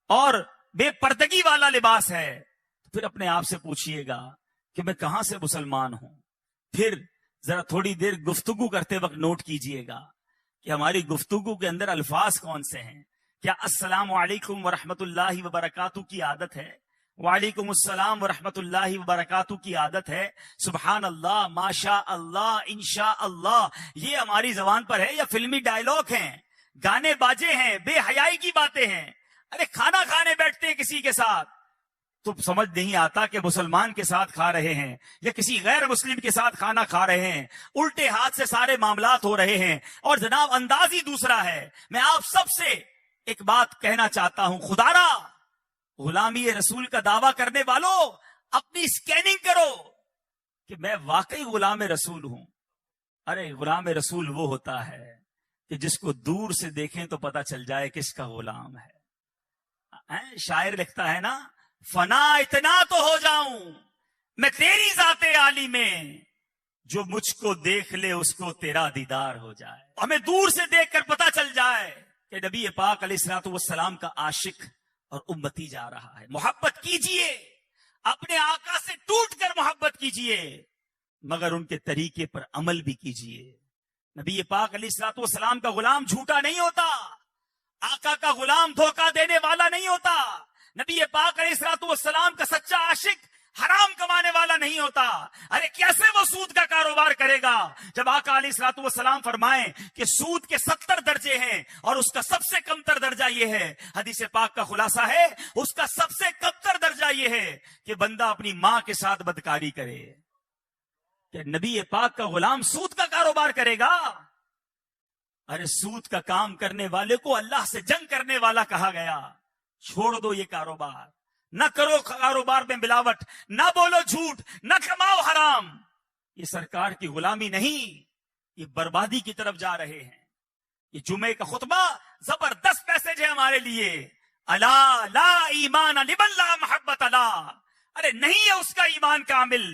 اور بے پردگی والا لباس ہے تو پھر اپنے آپ سے پوچھئے گا کہ میں کہاں سے مسلمان ہوں. پھر ذرا تھوڑی دیر گفتگو کرتے وقت نوٹ کیجئے گا کہ ہماری گفتگو کے اندر الفاظ کون سے ہیں, کیا السلام علیکم ورحمۃ اللہ وبرکاتہ کی عادت ہے؟ وعلیکم السلام ورحمۃ اللہ وبرکاتہ کی عادت ہے؟ سبحان اللہ، ماشاء اللہ، انشاء اللہ، یہ ہماری زبان پر ہے یا فلمی ڈائلاگ ہیں، گانے باجے ہیں، بے حیائی کی باتیں ہیں؟ ارے کھانا کھانے بیٹھتے ہیں کسی کے ساتھ تو سمجھ نہیں آتا کہ مسلمان کے ساتھ کھا رہے ہیں یا کسی غیر مسلم کے ساتھ کھانا کھا رہے ہیں، الٹے ہاتھ سے سارے معاملات ہو رہے ہیں، اور جناب انداز ہی دوسرا ہے۔ میں آپ سب سے ایک بات کہنا چاہتا ہوں، خدارا غلامی رسول کا دعویٰ کرنے والوں، اپنی اسکیننگ کرو کہ میں واقعی غلام رسول ہوں۔ ارے غلام رسول وہ ہوتا ہے کہ جس کو دور سے دیکھیں تو پتہ چل جائے کس کا غلام ہے۔ شاعر لکھتا ہے نا، فنا اتنا تو ہو جاؤں میں تیری ذات عالی میں، جو مجھ کو دیکھ لے اس کو تیرا دیدار ہو جائے۔ ہمیں دور سے دیکھ کر پتہ چل جائے کہ نبی پاک علیہ الصلوۃ والسلام کا عاشق اور امتی جا رہا ہے۔ محبت کیجئے، اپنے آقا سے ٹوٹ کر محبت کیجئے، مگر ان کے طریقے پر عمل بھی کیجئے۔ نبی پاک علیہ الصلوۃ والسلام کا غلام جھوٹا نہیں ہوتا، آقا کا غلام دھوکہ دینے والا نہیں ہوتا، نبی پاک علیہ الصلوۃ والسلام کا سچا عاشق حرام کمانے والا نہیں ہوتا۔ ارے کیسے وہ سود کا کاروبار کرے گا جب آقا علیہ الصلوۃ والسلام فرمائیں کہ سود کے 70 درجے ہیں اور اس کا سب سے کمتر درجہ یہ ہے، حدیث پاک کا خلاصہ ہے اس کا سب سے کمتر درجہ یہ ہے کہ بندہ اپنی ماں کے ساتھ بدکاری کرے۔ کہ نبی پاک کا غلام سود کا کاروبار کرے گا؟ ارے سود کا کام کرنے والے کو اللہ سے جنگ کرنے والا کہا گیا۔ چھوڑ دو یہ کاروبار، نہ کرو کاروبار میں ملاوٹ، نہ بولو جھوٹ، نہ کماؤ حرام۔ یہ سرکار کی غلامی نہیں، یہ بربادی کی طرف جا رہے ہیں۔ یہ جمعے کا خطبہ زبردست میسج ہے ہمارے لیے۔ الا لا ایمان لمن لا محبت الا، ارے نہیں ہے اس کا ایمان کامل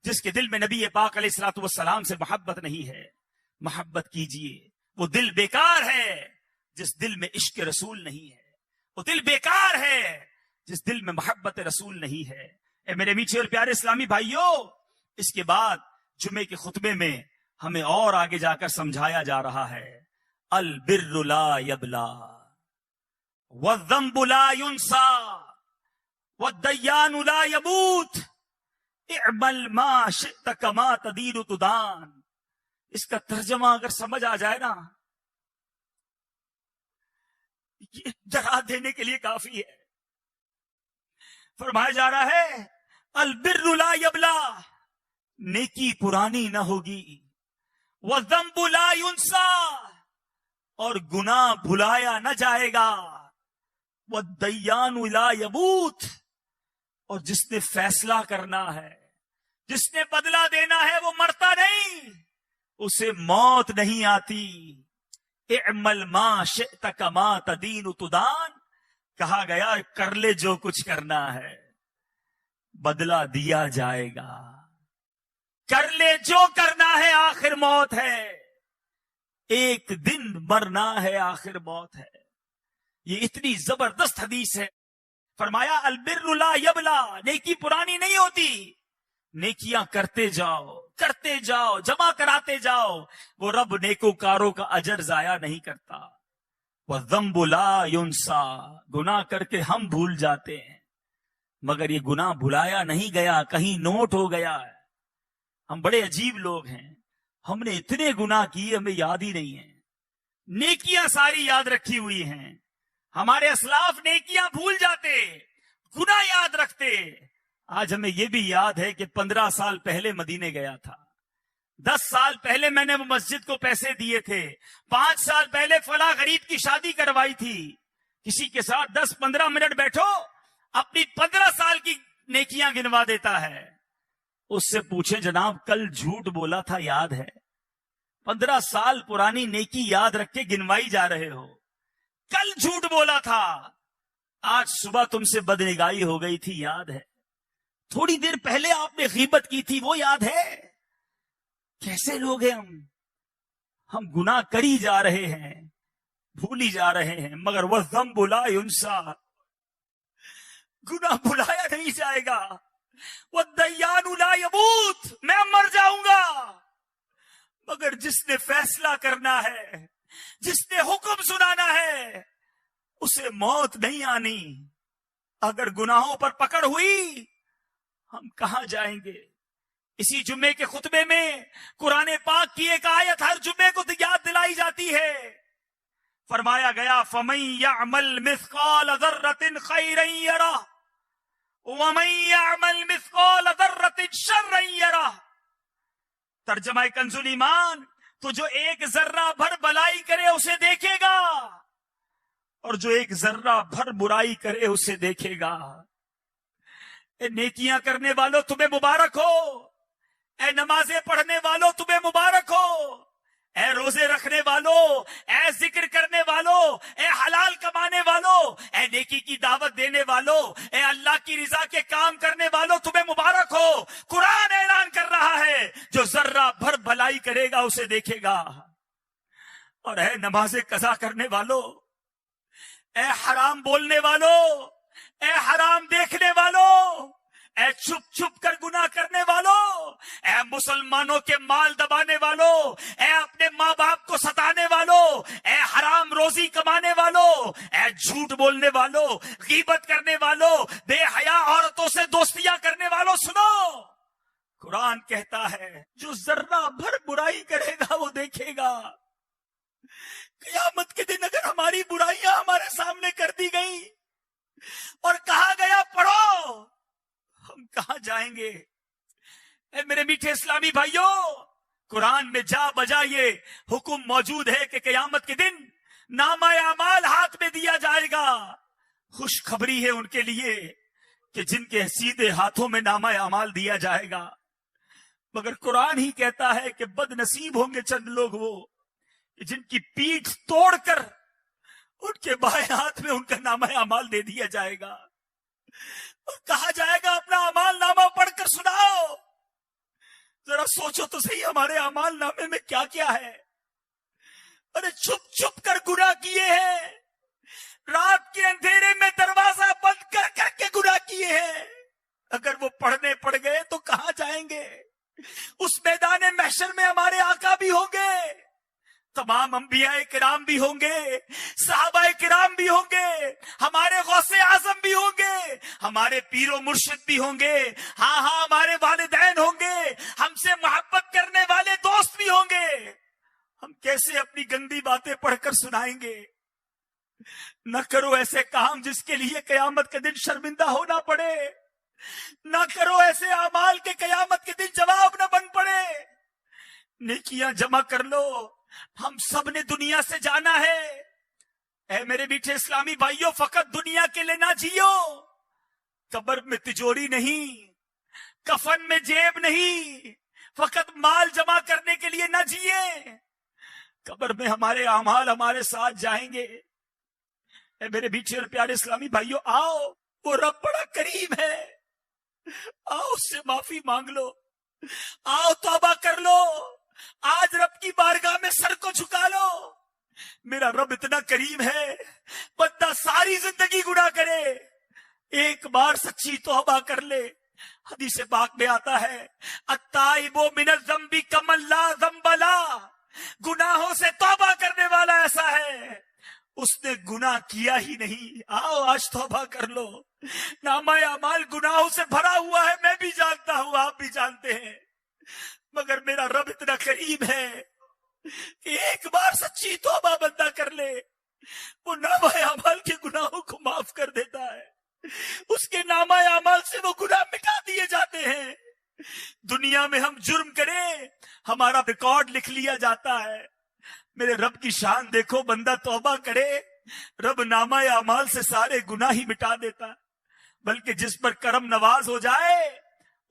جس کے دل میں نبی پاک علیہ الصلوۃ والسلام سے محبت نہیں ہے۔ محبت کیجئے، وہ دل بیکار ہے جس دل میں عشق رسول نہیں ہے، وہ دل بیکار ہے جس دل میں محبت رسول نہیں ہے۔ اے میرے میٹھے اور پیارے اسلامی بھائیوں، اس کے بعد جمعے کے خطبے میں ہمیں اور آگے جا کر سمجھایا جا رہا ہے، البر لا یبلا والذنب لا ینسا والدیان لا یموت اعمل ما شئت کما تدین تدان۔ اس کا ترجمہ اگر سمجھ آ جائے نا، یہ ڈرا دینے کے لیے کافی ہے۔ فرمایا جا رہا ہے البر لا یبلا، نیکی پرانی نہ ہوگی، والذنب لا ینسا، اور گناہ بھلایا نہ جائے گا، والدیان لا یموت، اور جس نے فیصلہ کرنا ہے، جس نے بدلہ دینا ہے، وہ مرتا نہیں، اسے موت نہیں آتی۔ اعمل ما شئت کما تدین تدان، کہا گیا کر لے جو کچھ کرنا ہے، بدلہ دیا جائے گا۔ کر لے جو کرنا ہے، آخر موت ہے، ایک دن مرنا ہے، آخر موت ہے۔ یہ اتنی زبردست حدیث ہے۔ فرمایا البر لا یبلا، نیکی پرانی نہیں ہوتی، نیکیاں کرتے جاؤ کرتے جاؤ، جمع کراتے جاؤ، وہ رب نیکوکاروں کا اجر ضائع نہیں کرتا۔ وَالذَّنبُ لَا يُنسَا، گناہ کر کے ہم بھول جاتے ہیں، مگر یہ گناہ بھلایا نہیں گیا، کہیں نوٹ ہو گیا ہے۔ ہم بڑے عجیب لوگ ہیں، ہم نے اتنے گناہ کیے ہمیں یاد ہی نہیں ہیں، نیکیاں ساری یاد رکھی ہوئی ہیں۔ ہمارے اسلاف نیکیاں بھول جاتے، گناہ یاد رکھتے۔ آج ہمیں یہ بھی یاد ہے کہ 15 سال پہلے مدینے گیا تھا، 10 سال پہلے میں نے وہ مسجد کو پیسے دیے تھے، 5 سال پہلے فلاں غریب کی شادی کروائی تھی۔ کسی کے ساتھ 10-15 منٹ بیٹھو، اپنی 15 سال کی نیکیاں گنوا دیتا ہے۔ اس سے پوچھے جناب کل جھوٹ بولا تھا یاد ہے؟ 15 سال پرانی نیکی یاد رکھ کے گنوائی جا رہے ہو، کل جھوٹ بولا تھا، آج صبح تم سے بدنگاہی ہو گئی تھی یاد ہے؟ تھوڑی دیر پہلے آپ نے غیبت کی تھی وہ یاد ہے؟ کیسے لوگ ہیں ہم گناہ کری جا رہے ہیں، بھولی جا رہے ہیں، مگر وَالذَّنبُ لَا يُنسَا، گناہ بھلایا نہیں جائے گا۔ وَالدَّيَّانُ لَا يَمُوتُ، میں مر جاؤں گا، مگر جس نے فیصلہ کرنا ہے، جس نے حکم سنانا ہے، اسے موت نہیں آنی. اگر گناہوں پر پکڑ ہوئی ہم کہاں جائیں گے؟ اسی جمعے کے خطبے میں قرآن پاک کی ایک آیت ہر جمعے کو یاد دلائی جاتی ہے. فرمایا گیا فَمَن يَعْمَلْ مِثْقَالَ ذَرَّةٍ خَيْرًا يَرَهُ وَمَن يَعْمَلْ مِثْقَالَ ذَرَّةٍ شَرًّا يَرَهُ. ترجمہ کنز ایمان، تو جو ایک ذرہ بھر بلائی کرے اسے دیکھے گا اور جو ایک ذرہ بھر برائی کرے اسے دیکھے گا. اے نیکیاں کرنے والوں تمہیں مبارک ہو، اے نمازیں پڑھنے والوں تمہیں مبارک ہو، اے روزے رکھنے والوں، اے ذکر کرنے والوں، اے حلال کمانے والوں، اے نیکی کی دعوت دینے والوں، اے اللہ کی رضا کے کام کرنے والوں تمہیں مبارک ہو. قرآن اعلان کر رہا ہے جو ذرہ بھر بھلائی کرے گا اسے دیکھے گا. اور اے نمازیں قضا کرنے والوں، اے حرام بولنے والوں، اے حرام دیکھنے والوں، اے چھپ چھپ کر گناہ کرنے والوں، اے مسلمانوں کے مال دبانے والوں، اے اپنے ماں باپ کو ستانے والوں، اے حرام روزی کمانے والوں، اے جھوٹ بولنے والوں، غیبت کرنے والوں، بے حیا عورتوں سے دوستیاں کرنے والوں، سنو. قرآن کہتا ہے جو ذرہ بھر برائی کرے گا وہ دیکھے گا. قیامت کے دن اگر ہماری برائیاں ہمارے سامنے کر دی گئی اور کہا گیا پڑھو، ہم کہاں جائیں گے؟ اے میرے میٹھے اسلامی بھائیوں، قرآن میں جا بجا یہ حکم موجود ہے کہ قیامت کے دن نامہ اعمال ہاتھ میں دیا جائے گا. خوشخبری ہے ان کے لیے کہ جن کے سیدھے ہاتھوں میں نامہ اعمال دیا جائے گا. مگر قرآن ہی کہتا ہے کہ بد نصیب ہوں گے چند لوگ وہ کہ جن کی پیٹھ توڑ کر ان کے بائیں ہاتھ میں ان کا نامہ اعمال دے دیا جائے گا اور کہا جائے گا اپنا اعمال نامہ پڑھ کر سناؤ. ذرا سوچو تو صحیح ہمارے اعمال نامے میں کیا کیا ہے. ارے چھپ چھپ کر گناہ کیے ہیں، رات کے اندھیرے میں دروازہ بند کر کر کے گناہ کیے ہیں. اگر وہ پڑھنے پڑ گئے تو کہاں جائیں گے؟ اس میدان محشر میں ہمارے آقا بھی ہوں گے، تمام انبیاء کرام بھی ہوں گے، صحابہ کرام بھی ہوں گے، ہمارے غوث اعظم بھی ہوں گے، ہمارے پیر و مرشد بھی ہوں گے، ہاں ہمارے والدین ہوں گے، ہم سے محبت کرنے والے دوست بھی ہوں گے. ہم کیسے اپنی گندی باتیں پڑھ کر سنائیں گے؟ نہ کرو ایسے کام جس کے لیے قیامت کے دن شرمندہ ہونا پڑے. نہ کرو ایسے اعمال کے قیامت کے دن جواب نہ بن پڑے. نیکیاں جمع کر لو، ہم سب نے دنیا سے جانا ہے. اے میرے میٹھے اسلامی بھائیوں، فقط دنیا کے لیے نہ جیو. قبر میں تجوری نہیں، کفن میں جیب نہیں، فقط مال جمع کرنے کے لیے نہ جیے. قبر میں ہمارے اعمال ہمارے ساتھ جائیں گے. اے میرے میٹھے اور پیارے اسلامی بھائیوں، آؤ، وہ رب بڑا قریب ہے، آؤ اس سے معافی مانگ لو، آؤ توبہ کر لو، آج رب کی بارگاہ میں سر کو جھکا لو. میرا رب اتنا کریم ہے، بندہ ساری زندگی گناہ کرے، ایک بار سچی توبہ کر لے. حدیث پاک میں آتا ہے التائب من الذنب کمن لا ذنب له، گناہوں سے توبہ کرنے والا ایسا ہے اس نے گناہ کیا ہی نہیں. آؤ آج توبہ کر لو. نامہ اعمال گناہوں سے بھرا ہوا ہے، میں بھی جانتا ہوں، آپ بھی جانتے ہیں، مگر میرا رب اتنا قریب ہے کہ ایک بار سچی توبہ بندہ کر لے، وہ نامہ اعمال کے گناہوں کو معاف کر دیتا ہے. اس کے نامہ اعمال سے وہ گناہ مٹا دیے جاتے ہیں. دنیا میں ہم جرم کریں، ہمارا ریکارڈ لکھ لیا جاتا ہے. میرے رب کی شان دیکھو، بندہ توبہ کرے، رب نامہ اعمال سے سارے گناہ ہی مٹا دیتا ہے. بلکہ جس پر کرم نواز ہو جائے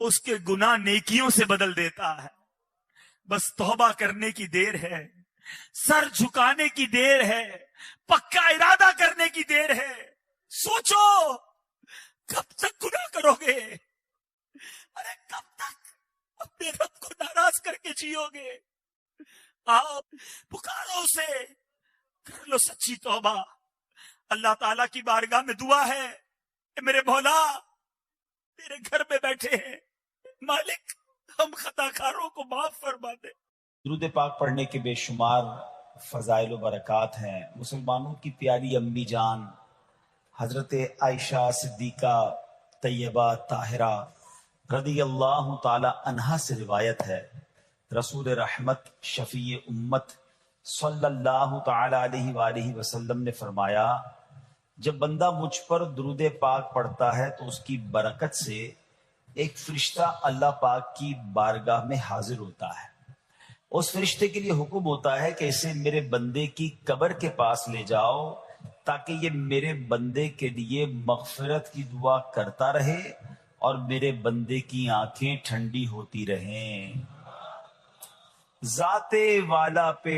اس کے گناہ نیکیوں سے بدل دیتا ہے. بس توبہ کرنے کی دیر ہے، سر جھکانے کی دیر ہے، پکا ارادہ کرنے کی دیر ہے. سوچو کب تک گناہ کرو گے؟ ارے کب تک اپنے رب کو ناراض کر کے جیو گے؟ آپ پکارو اسے، کر لو سچی توبہ. اللہ تعالیٰ کی بارگاہ میں دعا ہے کہ میرے مولا تیرے گھر میں بیٹھے ہیں، مالک ہم خطا کاروں کو معاف فرما دے. درود پاک پڑھنے کے بے شمار فضائل و برکات ہیں. مسلمانوں کی پیاری امی جان حضرت عائشہ صدیقہ طیبہ طاہرہ رضی اللہ تعالی عنہا سے روایت ہے، رسول رحمت شفیع امت صلی اللہ تعالی علیہ وآلہ وسلم نے فرمایا، جب بندہ مجھ پر درود پاک پڑھتا ہے تو اس کی برکت سے ایک فرشتہ اللہ پاک کی بارگاہ میں حاضر ہوتا ہے۔ اس فرشتے کے لیے حکم ہوتا ہے کہ اسے میرے بندے کی قبر کے پاس لے جاؤ تاکہ یہ میرے بندے کے لیے مغفرت کی دعا کرتا رہے اور میرے بندے کی آنکھیں ٹھنڈی ہوتی رہیں۔ ذات والا پہ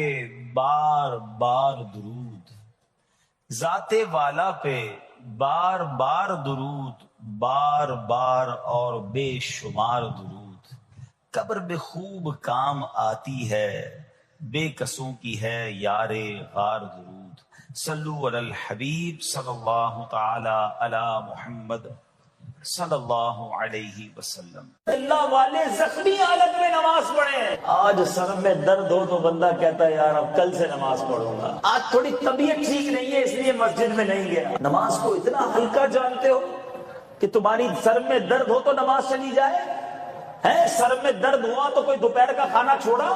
بار بار درود، ذات والا پہ بار بار درود، بار بار اور بے شمار درود، قبر میں خوب کام آتی ہے، بے کسوں کی ہے یار غار درود۔ صلو علی الحبیب صلی اللہ تعالی علی محمد صلی اللہ علیہ وسلم۔ اللہ والے زخمی حالت میں نماز پڑھے ہیں، آج سر میں درد ہو تو بندہ کہتا ہے یار اب کل سے نماز پڑھوں گا، آج تھوڑی طبیعت ٹھیک نہیں ہے اس لیے مسجد میں نہیں گیا۔ نماز کو اتنا ہلکا جانتے ہو کہ تمہاری سر میں درد ہو تو نماز چلی جائے ہے؟ سر میں درد ہوا تو کوئی دوپہر کا کھانا چھوڑا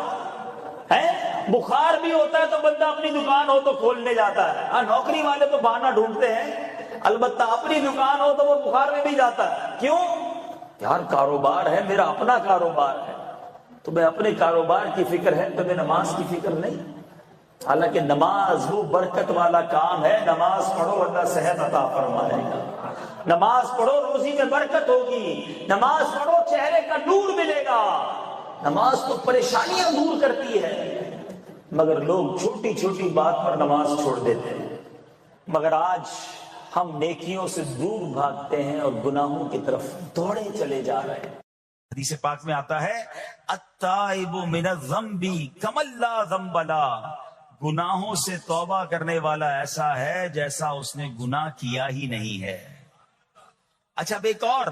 ہے؟ بخار بھی ہوتا ہے تو بندہ اپنی دکان ہو تو کھولنے جاتا ہے۔ ہاں، نوکری والے تو بہانہ ڈھونڈتے ہیں، البتہ اپنی دکان ہو تو وہ بخار میں بھی جاتا ہے۔ کیوں؟ یار کاروبار ہے، میرا اپنا کاروبار ہے، تمہیں اپنے کاروبار کی فکر ہے، تمہیں نماز کی فکر نہیں۔ حالانکہ نماز وہ برکت والا کام ہے، نماز پڑھو اللہ صحت عطا فرمائے گا، نماز پڑھو روزی میں برکت ہوگی، نماز پڑھو چہرے کا نور ملے گا۔ نماز تو پریشانیاں دور کرتی ہے، مگر لوگ چھوٹی چھوٹی بات پر نماز چھوڑ دیتے ہیں۔ مگر آج ہم نیکیوں سے دور بھاگتے ہیں اور گناہوں کی طرف دوڑے چلے جا رہے ہیں۔ حدیث پاک میں آتا ہے التائب من الذنب کمن لا ذنب له، گناہوں سے توبہ کرنے والا ایسا ہے جیسا اس نے گناہ کیا ہی نہیں ہے۔ اچھا، اب ایک اور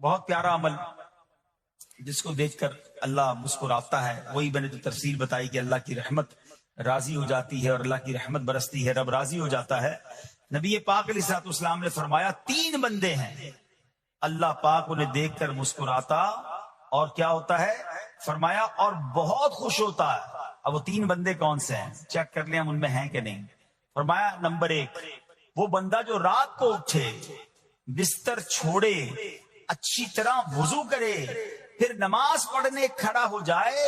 بہت پیارا عمل جس کو دیکھ کر اللہ مسکراتا ہے، وہی میں نے جو تفصیل بتائی کہ اللہ کی رحمت راضی ہو جاتی ہے اور اللہ کی رحمت برستی ہے، رب راضی ہو جاتا ہے۔ نبی پاک علیہ الصلوۃ والسلام نے فرمایا 3 بندے ہیں اللہ پاک انہیں دیکھ کر مسکراتا اور کیا ہوتا ہے؟ فرمایا اور بہت خوش ہوتا ہے۔ اب وہ 3 بندے کون سے ہیں؟ چیک کر لیں ہم ان میں ہیں کہ نہیں۔ فرمایا نمبر 1 وہ بندہ جو رات کو اٹھے، بستر چھوڑے، اچھی طرح وضو کرے، پھر نماز پڑھنے کھڑا ہو جائے،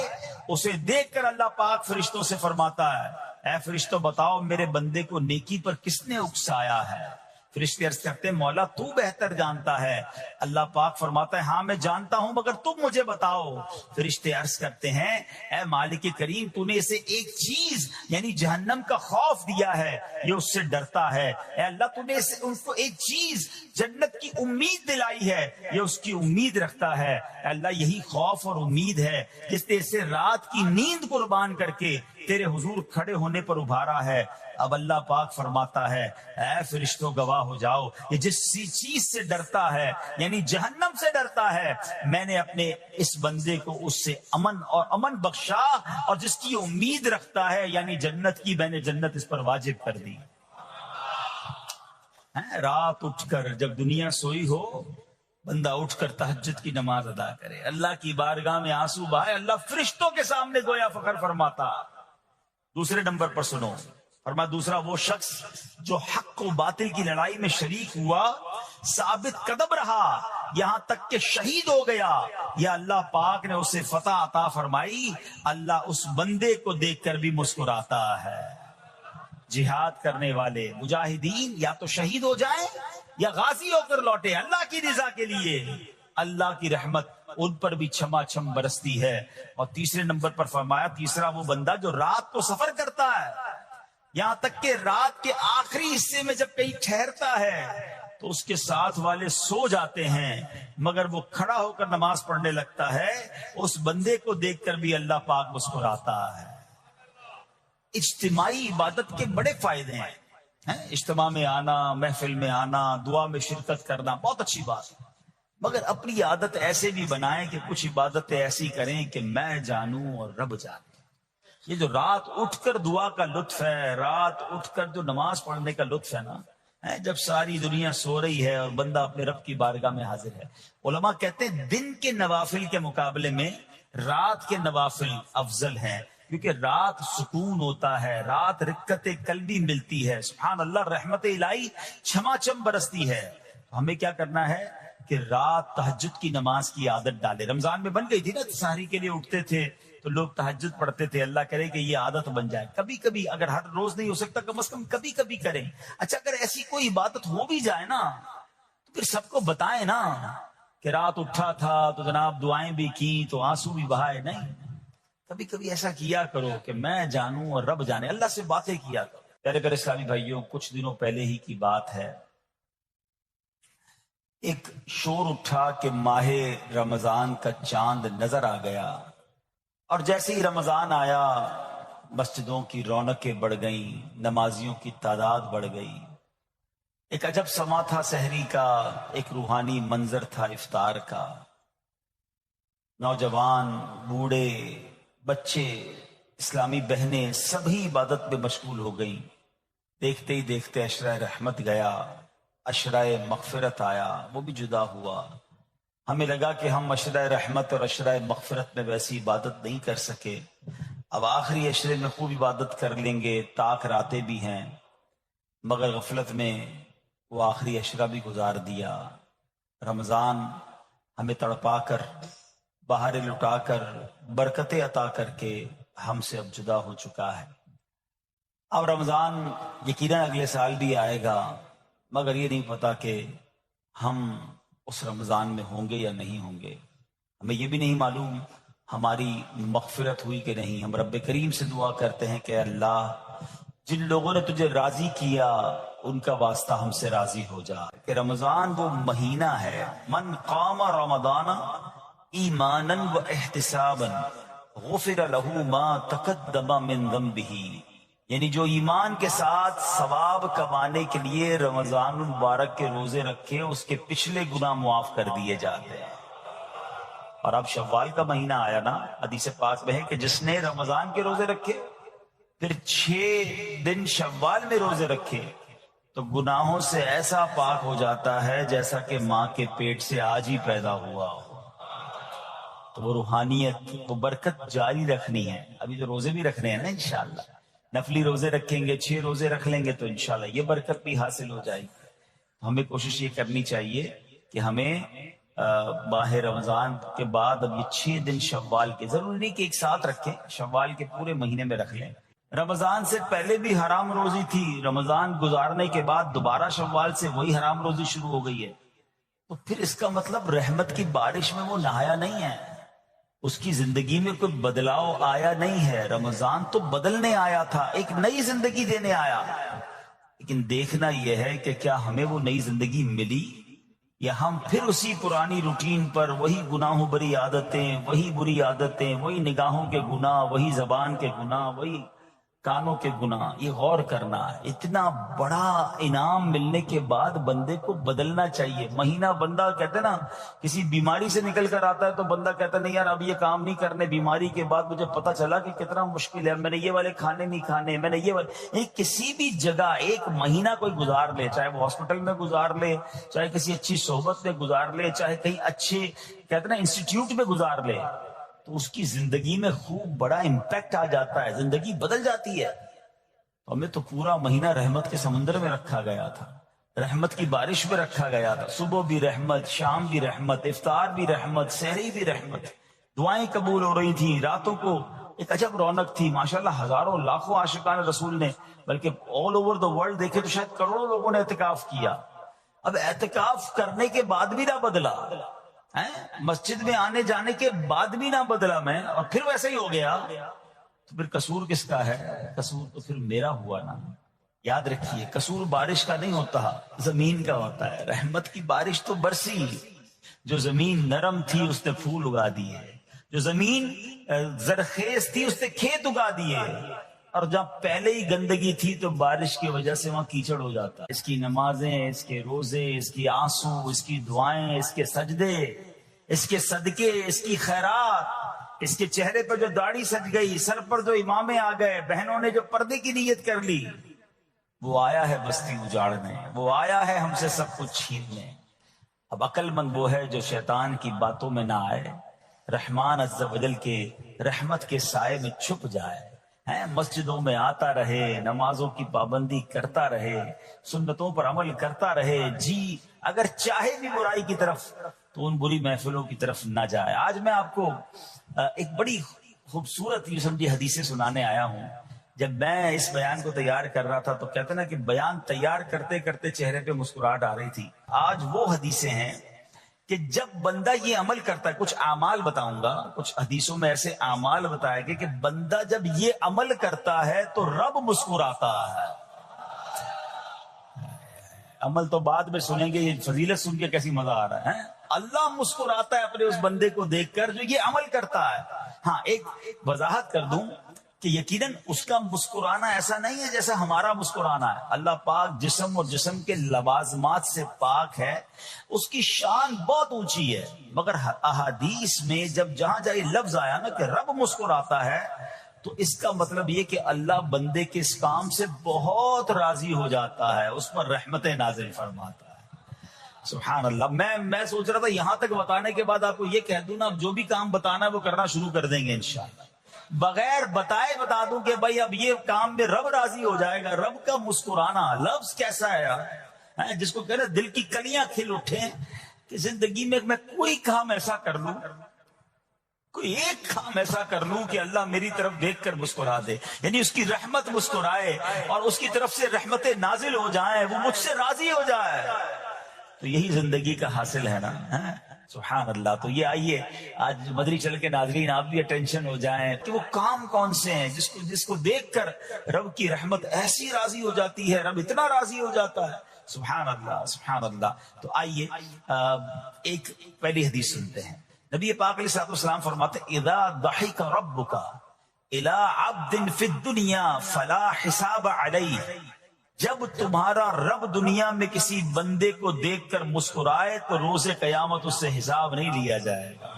اسے دیکھ کر اللہ پاک فرشتوں سے فرماتا ہے اے فرشتوں بتاؤ میرے بندے کو نیکی پر کس نے اکسایا ہے؟ فرشتے عرض کرتے ہیں مولا تو بہتر جانتا ہے۔ اللہ پاک فرماتا ہے ہاں میں جانتا ہوں مگر تم مجھے بتاؤ۔ فرشتے عرض کرتے ہیں اے مالک کریم تو نے اسے ایک چیز یعنی جہنم کا خوف دیا ہے، یہ اس سے ڈرتا ہے۔ اے اللہ تو نے ان کو ایک چیز جنت کی امید دلائی ہے، یہ اس کی امید رکھتا ہے۔ اے اللہ یہی خوف اور امید ہے جس نے اسے رات کی نیند قربان کر کے تیرے حضور کھڑے ہونے پر ابھارا ہے۔ اب اللہ پاک فرماتا ہے اے فرشتوں گواہ ہو جاؤ، یہ جس چیز سے ڈرتا ہے یعنی جہنم سے ڈرتا ہے، میں نے اپنے اس بندے کو اس سے امن بخشا، اور جس کی امید رکھتا ہے یعنی جنت کی، میں نے جنت اس پر واجب کر دی۔ رات اٹھ کر جب دنیا سوئی ہو، بندہ اٹھ کر تہجد کی نماز ادا کرے، اللہ کی بارگاہ میں آنسو بہائے، اللہ فرشتوں کے سامنے گویا فخر فرماتا۔ دوسرے نمبر پر سنو، فرمایا دوسرا وہ شخص جو حق و باطل کی لڑائی میں شریک ہوا، ثابت قدم رہا، یہاں تک کہ شہید ہو گیا، یا اللہ پاک نے اسے فتح عطا فرمائی، اللہ اس بندے کو دیکھ کر بھی مسکراتا ہے۔ جہاد کرنے والے مجاہدین یا تو شہید ہو جائیں یا غازی ہو کر لوٹے اللہ کی رضا کے لیے، اللہ کی رحمت ان پر بھی چھما چھم برستی ہے۔ اور تیسرے نمبر پر فرمایا تیسرا وہ بندہ جو رات کو سفر کرتا ہے، یہاں تک کہ رات کے آخری حصے میں جب کہیں ٹھہرتا ہے تو اس کے ساتھ والے سو جاتے ہیں مگر وہ کھڑا ہو کر نماز پڑھنے لگتا ہے، اس بندے کو دیکھ کر بھی اللہ پاک مسکراتا ہے۔ اجتماعی عبادت کے بڑے فائدے ہیں، اجتماع میں آنا، محفل میں آنا، دعا میں شرکت کرنا بہت اچھی بات ہے، مگر اپنی عادت ایسے بھی بنائیں کہ کچھ عبادتیں ایسی کریں کہ میں جانوں اور رب جانے۔ یہ جو رات اٹھ کر دعا کا لطف ہے، رات اٹھ کر جو نماز پڑھنے کا لطف ہے نا، جب ساری دنیا سو رہی ہے اور بندہ اپنے رب کی بارگاہ میں حاضر ہے. علماء کہتے ہیں دن کے نوافل کے مقابلے میں رات کے نوافل افضل ہیں، کیونکہ رات سکون ہوتا ہے، رات رقت قلبی ملتی ہے، سبحان اللہ، رحمت الہی چھما چھم برستی ہے. ہمیں کیا کرنا ہے کہ رات تہجد کی نماز کی عادت ڈالے. رمضان میں بن گئی تھی نا، سحری کے لیے اٹھتے تھے تو لوگ تہجد پڑھتے تھے. اللہ کرے کہ یہ عادت بن جائے. کبھی کبھی، اگر ہر روز نہیں ہو سکتا کم از کم کبھی کبھی کریں. اچھا، اگر ایسی کوئی عبادت ہو بھی جائے نا تو پھر سب کو بتائیں نا کہ رات اٹھا تھا تو جناب دعائیں بھی کی تو آنسو بھی بہائے. نہیں، کبھی کبھی ایسا کیا کرو کہ میں جانوں اور رب جانے، اللہ سے باتیں کیا کرو. پیارے پیارے اسلامی بھائیوں، کچھ دنوں پہلے ہی کی بات ہے، ایک شور اٹھا کہ ماہ رمضان کا چاند نظر آ گیا، اور جیسے ہی رمضان آیا مسجدوں کی رونقیں بڑھ گئیں، نمازیوں کی تعداد بڑھ گئی. ایک عجب سما تھا سحری کا، ایک روحانی منظر تھا افطار کا. نوجوان، بوڑھے، بچے، اسلامی بہنیں سبھی عبادت میں مشغول ہو گئیں. دیکھتے ہی دیکھتے عشرہ رحمت گیا، عشرہ مغفرت آیا، وہ بھی جدا ہوا. ہمیں لگا کہ ہم عشرہ رحمت اور عشرہ مغفرت میں ویسی عبادت نہیں کر سکے، اب آخری عشرے میں خوب عبادت کر لیں گے، طاق راتیں بھی ہیں. مگر غفلت میں وہ آخری عشرہ بھی گزار دیا. رمضان ہمیں تڑپا کر، بہاریں لٹا کر، برکتیں عطا کر کے ہم سے اب جدا ہو چکا ہے. اب رمضان یقیناً اگلے سال بھی آئے گا، مگر یہ نہیں پتا کہ ہم اس رمضان میں ہوں گے یا نہیں ہوں گے. ہمیں یہ بھی نہیں معلوم ہماری مغفرت ہوئی کہ نہیں. ہم رب کریم سے دعا کرتے ہیں کہ اللہ، جن لوگوں نے تجھے راضی کیا ان کا واسطہ ہم سے راضی ہو جا. کہ رمضان وہ مہینہ ہے، من قام رمضان ایمانا و احتسابا غفر له ما تقدم من ذنبه. یعنی جو ایمان کے ساتھ ثواب کمانے کے لیے رمضان المبارک کے روزے رکھے، اس کے پچھلے گناہ معاف کر دیے جاتے ہیں. اور اب شوال کا مہینہ آیا نا، حدیث پاک میں ہے کہ جس نے رمضان کے روزے رکھے پھر 6 دن شوال میں روزے رکھے تو گناہوں سے ایسا پاک ہو جاتا ہے جیسا کہ ماں کے پیٹ سے آج ہی پیدا ہوا ہو. تو وہ روحانیت، وہ برکت جاری رکھنی ہے. ابھی تو روزے بھی رکھنے ہیں نا، انشاءاللہ نفلی روزے رکھیں گے، 6 روزے رکھ لیں گے تو انشاءاللہ یہ برکت بھی حاصل ہو جائے گی. ہمیں کوشش یہ کرنی چاہیے کہ ہمیں ماہ رمضان کے بعد اب یہ 6 دن شوال کے، ضروری نہیں کہ ایک ساتھ رکھیں، شوال کے پورے مہینے میں رکھ لیں. رمضان سے پہلے بھی حرام روزی تھی، رمضان گزارنے کے بعد دوبارہ شوال سے وہی حرام روزی شروع ہو گئی ہے. تو پھر اس کا مطلب رحمت کی بارش میں وہ نہایا نہیں ہے، اس کی زندگی میں کوئی بدلاؤ آیا نہیں ہے. رمضان تو بدلنے آیا تھا، ایک نئی زندگی دینے آیا. لیکن دیکھنا یہ ہے کہ کیا ہمیں وہ نئی زندگی ملی، یا ہم پھر اسی پرانی روٹین پر، وہی گناہوں بری عادتیں، وہی بری عادتیں، وہی نگاہوں کے گناہ، وہی زبان کے گناہ، وہی کانوں کے گناہ. یہ غور کرنا ہے. اتنا بڑا انعام ملنے کے بعد بندے کو بدلنا چاہیے. مہینہ بندہ کہتے نا کسی بیماری سے نکل کر آتا ہے تو بندہ کہتا نہیں یار اب یہ کام نہیں کرنے، بیماری کے بعد مجھے پتا چلا کہ کتنا مشکل ہے، میں نے یہ والے کھانے نہیں کھانے، میں نے یہ والے. کسی بھی جگہ ایک مہینہ کوئی گزار لے، چاہے وہ ہاسپٹل میں گزار لے، چاہے کسی اچھی صحبت میں گزار لے، چاہے کہیں اچھے کہتے نا انسٹیٹیوٹ میں گزار لے، تو اس کی زندگی میں خوب بڑا امپیکٹ آ جاتا ہے، زندگی بدل جاتی ہے. ہمیں تو پورا مہینہ رحمت کے سمندر میں رکھا گیا تھا، رحمت کی بارش میں رکھا گیا تھا. صبح بھی رحمت، شام بھی رحمت، افطار بھی رحمت، سحری بھی رحمت، دعائیں قبول ہو رہی تھیں. راتوں کو ایک عجب رونق تھی. ماشاءاللہ ہزاروں لاکھوں عاشقان رسول نے، بلکہ آل اوور دا ورلڈ دیکھے تو شاید کروڑوں لوگوں نے اعتکاف کیا. اب اعتکاف کرنے کے بعد بھی نہ بدلا، مسجد میں آنے جانے کے بعد بھی نہ بدلا میں، اور پھر ویسا ہی ہو گیا، تو پھر قصور کس کا ہے؟ قصور تو پھر میرا ہوا نا. یاد رکھیے قصور بارش کا نہیں ہوتا، زمین کا ہوتا ہے. رحمت کی بارش تو برسی، جو زمین نرم تھی اس نے پھول اگا دیے، جو زمین زرخیز تھی اس نے کھیت اگا دیے. اور جب پہلے ہی گندگی تھی تو بارش کی وجہ سے وہاں کیچڑ ہو جاتا. اس کی نمازیں، اس کے روزے، اس کی آنسو، اس کی دعائیں، اس کے سجدے، اس کے صدقے، اس کی خیرات، اس کے چہرے پر جو داڑھی سج گئی، سر پر جو امامے آ گئے، بہنوں نے جو پردے کی نیت کر لی، وہ آیا ہے بستی اجاڑنے، وہ آیا ہے ہم سے سب کچھ چھیننے۔ اب عقل مند وہ ہے جو شیطان کی باتوں میں نہ آئے، رحمان عز و جل کے رحمت کے سائے میں چھپ جائے، مسجدوں میں آتا رہے، نمازوں کی پابندی کرتا رہے، سنتوں پر عمل کرتا رہے، جی اگر چاہے بھی برائی کی طرف تو ان بری محفلوں کی طرف نہ جائے۔ آج میں آپ کو ایک بڑی خوبصورت یہ سمجھی حدیثیں سنانے آیا ہوں۔ جب میں اس بیان کو تیار کر رہا تھا تو کہتے نا کہ بیان تیار کرتے کرتے چہرے پہ مسکراہٹ آ رہی تھی۔ آج وہ حدیثیں ہیں کہ جب بندہ یہ عمل کرتا ہے، کچھ اعمال بتاؤں گا، کچھ حدیثوں میں ایسے اعمال بتائے گئے کہ بندہ جب یہ عمل کرتا ہے تو رب مسکراتا ہے۔ عمل تو بعد میں سنیں گے، یہ فضیلت سن کے کیسی مزہ آ رہا ہے۔ اللہ مسکراتا ہے اپنے اس بندے کو دیکھ کر جو یہ عمل کرتا ہے۔ ہاں ایک وضاحت کر دوں کہ یقیناً اس کا مسکرانا ایسا نہیں ہے جیسا ہمارا مسکرانا ہے۔ اللہ پاک جسم اور جسم کے لوازمات سے پاک ہے، اس کی شان بہت اونچی ہے، مگر احادیث میں جب جہاں جہاں یہ لفظ آیا نا کہ رب مسکراتا ہے تو اس کا مطلب یہ کہ اللہ بندے کے اس کام سے بہت راضی ہو جاتا ہے، اس پر رحمتیں نازل فرماتا ہے۔ سبحان اللہ۔ میں سوچ رہا تھا یہاں تک بتانے کے بعد آپ کو یہ کہہ دوں نا، اب جو بھی کام بتانا ہے وہ کرنا شروع کر دیں گے انشاءاللہ۔ بغیر بتائے بتا دوں کہ بھائی اب یہ کام میں رب راضی ہو جائے گا۔ رب کا مسکرانا لفظ کیسا ہے یار، جس کو کہنا دل کی کلیاں کھل اٹھے کہ زندگی میں کوئی کام ایسا کر لوں، کوئی ایک کام ایسا کر لوں کہ اللہ میری طرف دیکھ کر مسکرا دے، یعنی اس کی رحمت مسکرائے اور اس کی طرف سے رحمتیں نازل ہو جائیں، وہ مجھ سے راضی ہو جائے، تو یہی زندگی کا حاصل ہے نا۔ سبحان اللہ۔ تو یہ آئیے آج مدری چل کے ناظرین آپ بھی اٹینشن ہو جائیں کہ وہ کام کون سے ہیں جس کو دیکھ کر رب کی رحمت ایسی راضی ہو جاتی ہے، رب اتنا راضی ہو جاتا ہے۔ سبحان اللہ سبحان اللہ۔ تو آئیے ایک پہلی حدیث سنتے ہیں۔ نبی پاک علیہ الصلوۃ والسلام فرماتے اذا ضحک ربک الی عبد فی الدنیا فلا حساب علیہ، جب تمہارا رب دنیا میں کسی بندے کو دیکھ کر مسکرائے تو روز قیامت اس سے حساب نہیں لیا جائے گا۔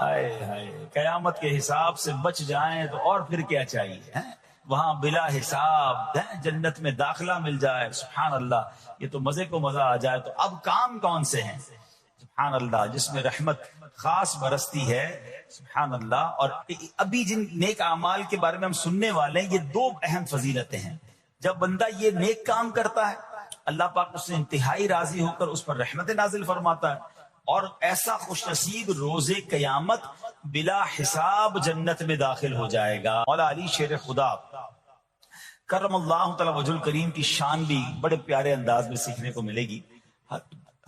ہائے ہائے، قیامت کے حساب سے بچ جائیں تو اور پھر کیا چاہیے، وہاں بلا حساب جنت میں داخلہ مل جائے۔ سبحان اللہ، یہ تو مزے کو مزہ آ جائے۔ تو اب کام کون سے ہیں سبحان اللہ جس میں رحمت خاص برستی ہے؟ سبحان اللہ۔ اور ابھی جن نیک اعمال کے بارے میں ہم سننے والے ہیں، یہ دو اہم فضیلتیں ہیں۔ جب بندہ یہ نیک کام کرتا ہے اللہ پاک اس سے انتہائی راضی ہو کر اس پر رحمت نازل فرماتا ہے، اور ایسا خوش نصیب روز قیامت بلا حساب جنت میں داخل ہو جائے گا۔ مولا علی شیر خدا کرم اللہ تعالی وجہ الکریم کی شان بھی بڑے پیارے انداز میں سیکھنے کو ملے گی۔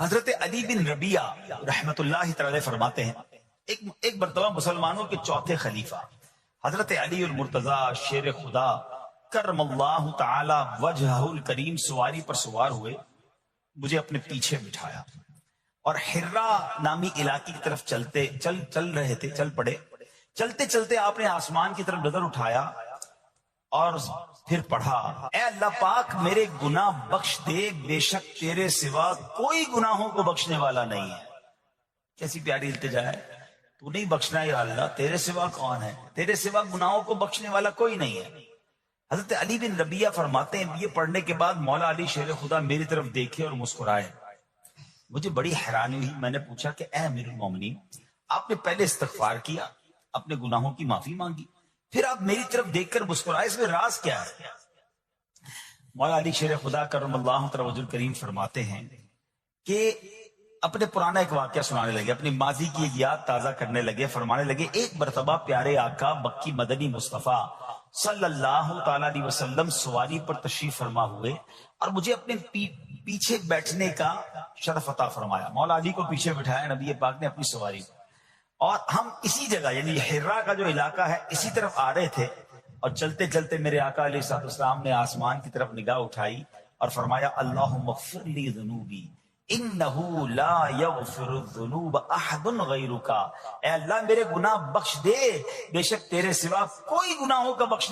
حضرت علی بن ربیعہ رحمت اللہ تعالی فرماتے ہیں ایک مرتبہ مسلمانوں کے چوتھے خلیفہ حضرت علی المرتضی شیر خدا کرم اللہ تعالی وجہہ الکریم سواری پر سوار ہوئے، مجھے اپنے پیچھے بٹھایا اور حرا نامی علاقے کی طرف چل رہے تھے، چل پڑے۔ چلتے چلتے آپ نے آسمان کی طرف نظر اٹھایا اور پھر پڑھا اے اللہ پاک میرے گناہ بخش دے، بے شک تیرے سوا کوئی گناہوں کو بخشنے والا نہیں ہے۔ کیسی پیاری التجا ہے، تو نہیں بخشنا یا اللہ، تیرے سوا کون ہے؟ تیرے سوا گناہوں کو بخشنے والا کوئی نہیں ہے۔ حضرت علی بن ربیعہ فرماتے ہیں یہ پڑھنے کے بعد مولا علی شیر خدا میری طرف دیکھے اور مسکرائے۔ مجھے بڑی حیرانی ہوئی، میں نے پوچھا کہ اے امیر المومنین، آپ نے پہلے استغفار کیا، اپنے گناہوں کی معافی مانگی، پھر آپ میری طرف دیکھ کر مسکرائے، اس میں راز کیا ہے؟ مولا علی شیر خدا کرم اللہ تعالی وجہ الکریم فرماتے ہیں کہ اپنے پرانا ایک واقعہ سنانے لگے، اپنی ماضی کی ایک یاد تازہ کرنے لگے۔ فرمانے لگے ایک مرتبہ پیارے آقا مکی مدنی مصطفیٰ صلی اللہ تعالی علیہ وسلم سواری پر تشریف فرما ہوئے اور مجھے اپنے پیچھے بیٹھنے کا شرف عطا فرمایا۔ مولا علی کو پیچھے بٹھایا نبی پاک نے اپنی سواری پر، اور ہم اسی جگہ یعنی حرا کا جو علاقہ ہے اسی طرف آ رہے تھے، اور چلتے چلتے میرے آقا علیہ الصلوۃ والسلام نے آسمان کی طرف نگاہ اٹھائی اور فرمایا اللہم اغفر لی ذنوبی انہو لا یغفر الذنوب احد غیرک، اے اللہ میرے گناہ بخش دے، بے شک تیرے سوا کوئی گناہوں کا بخش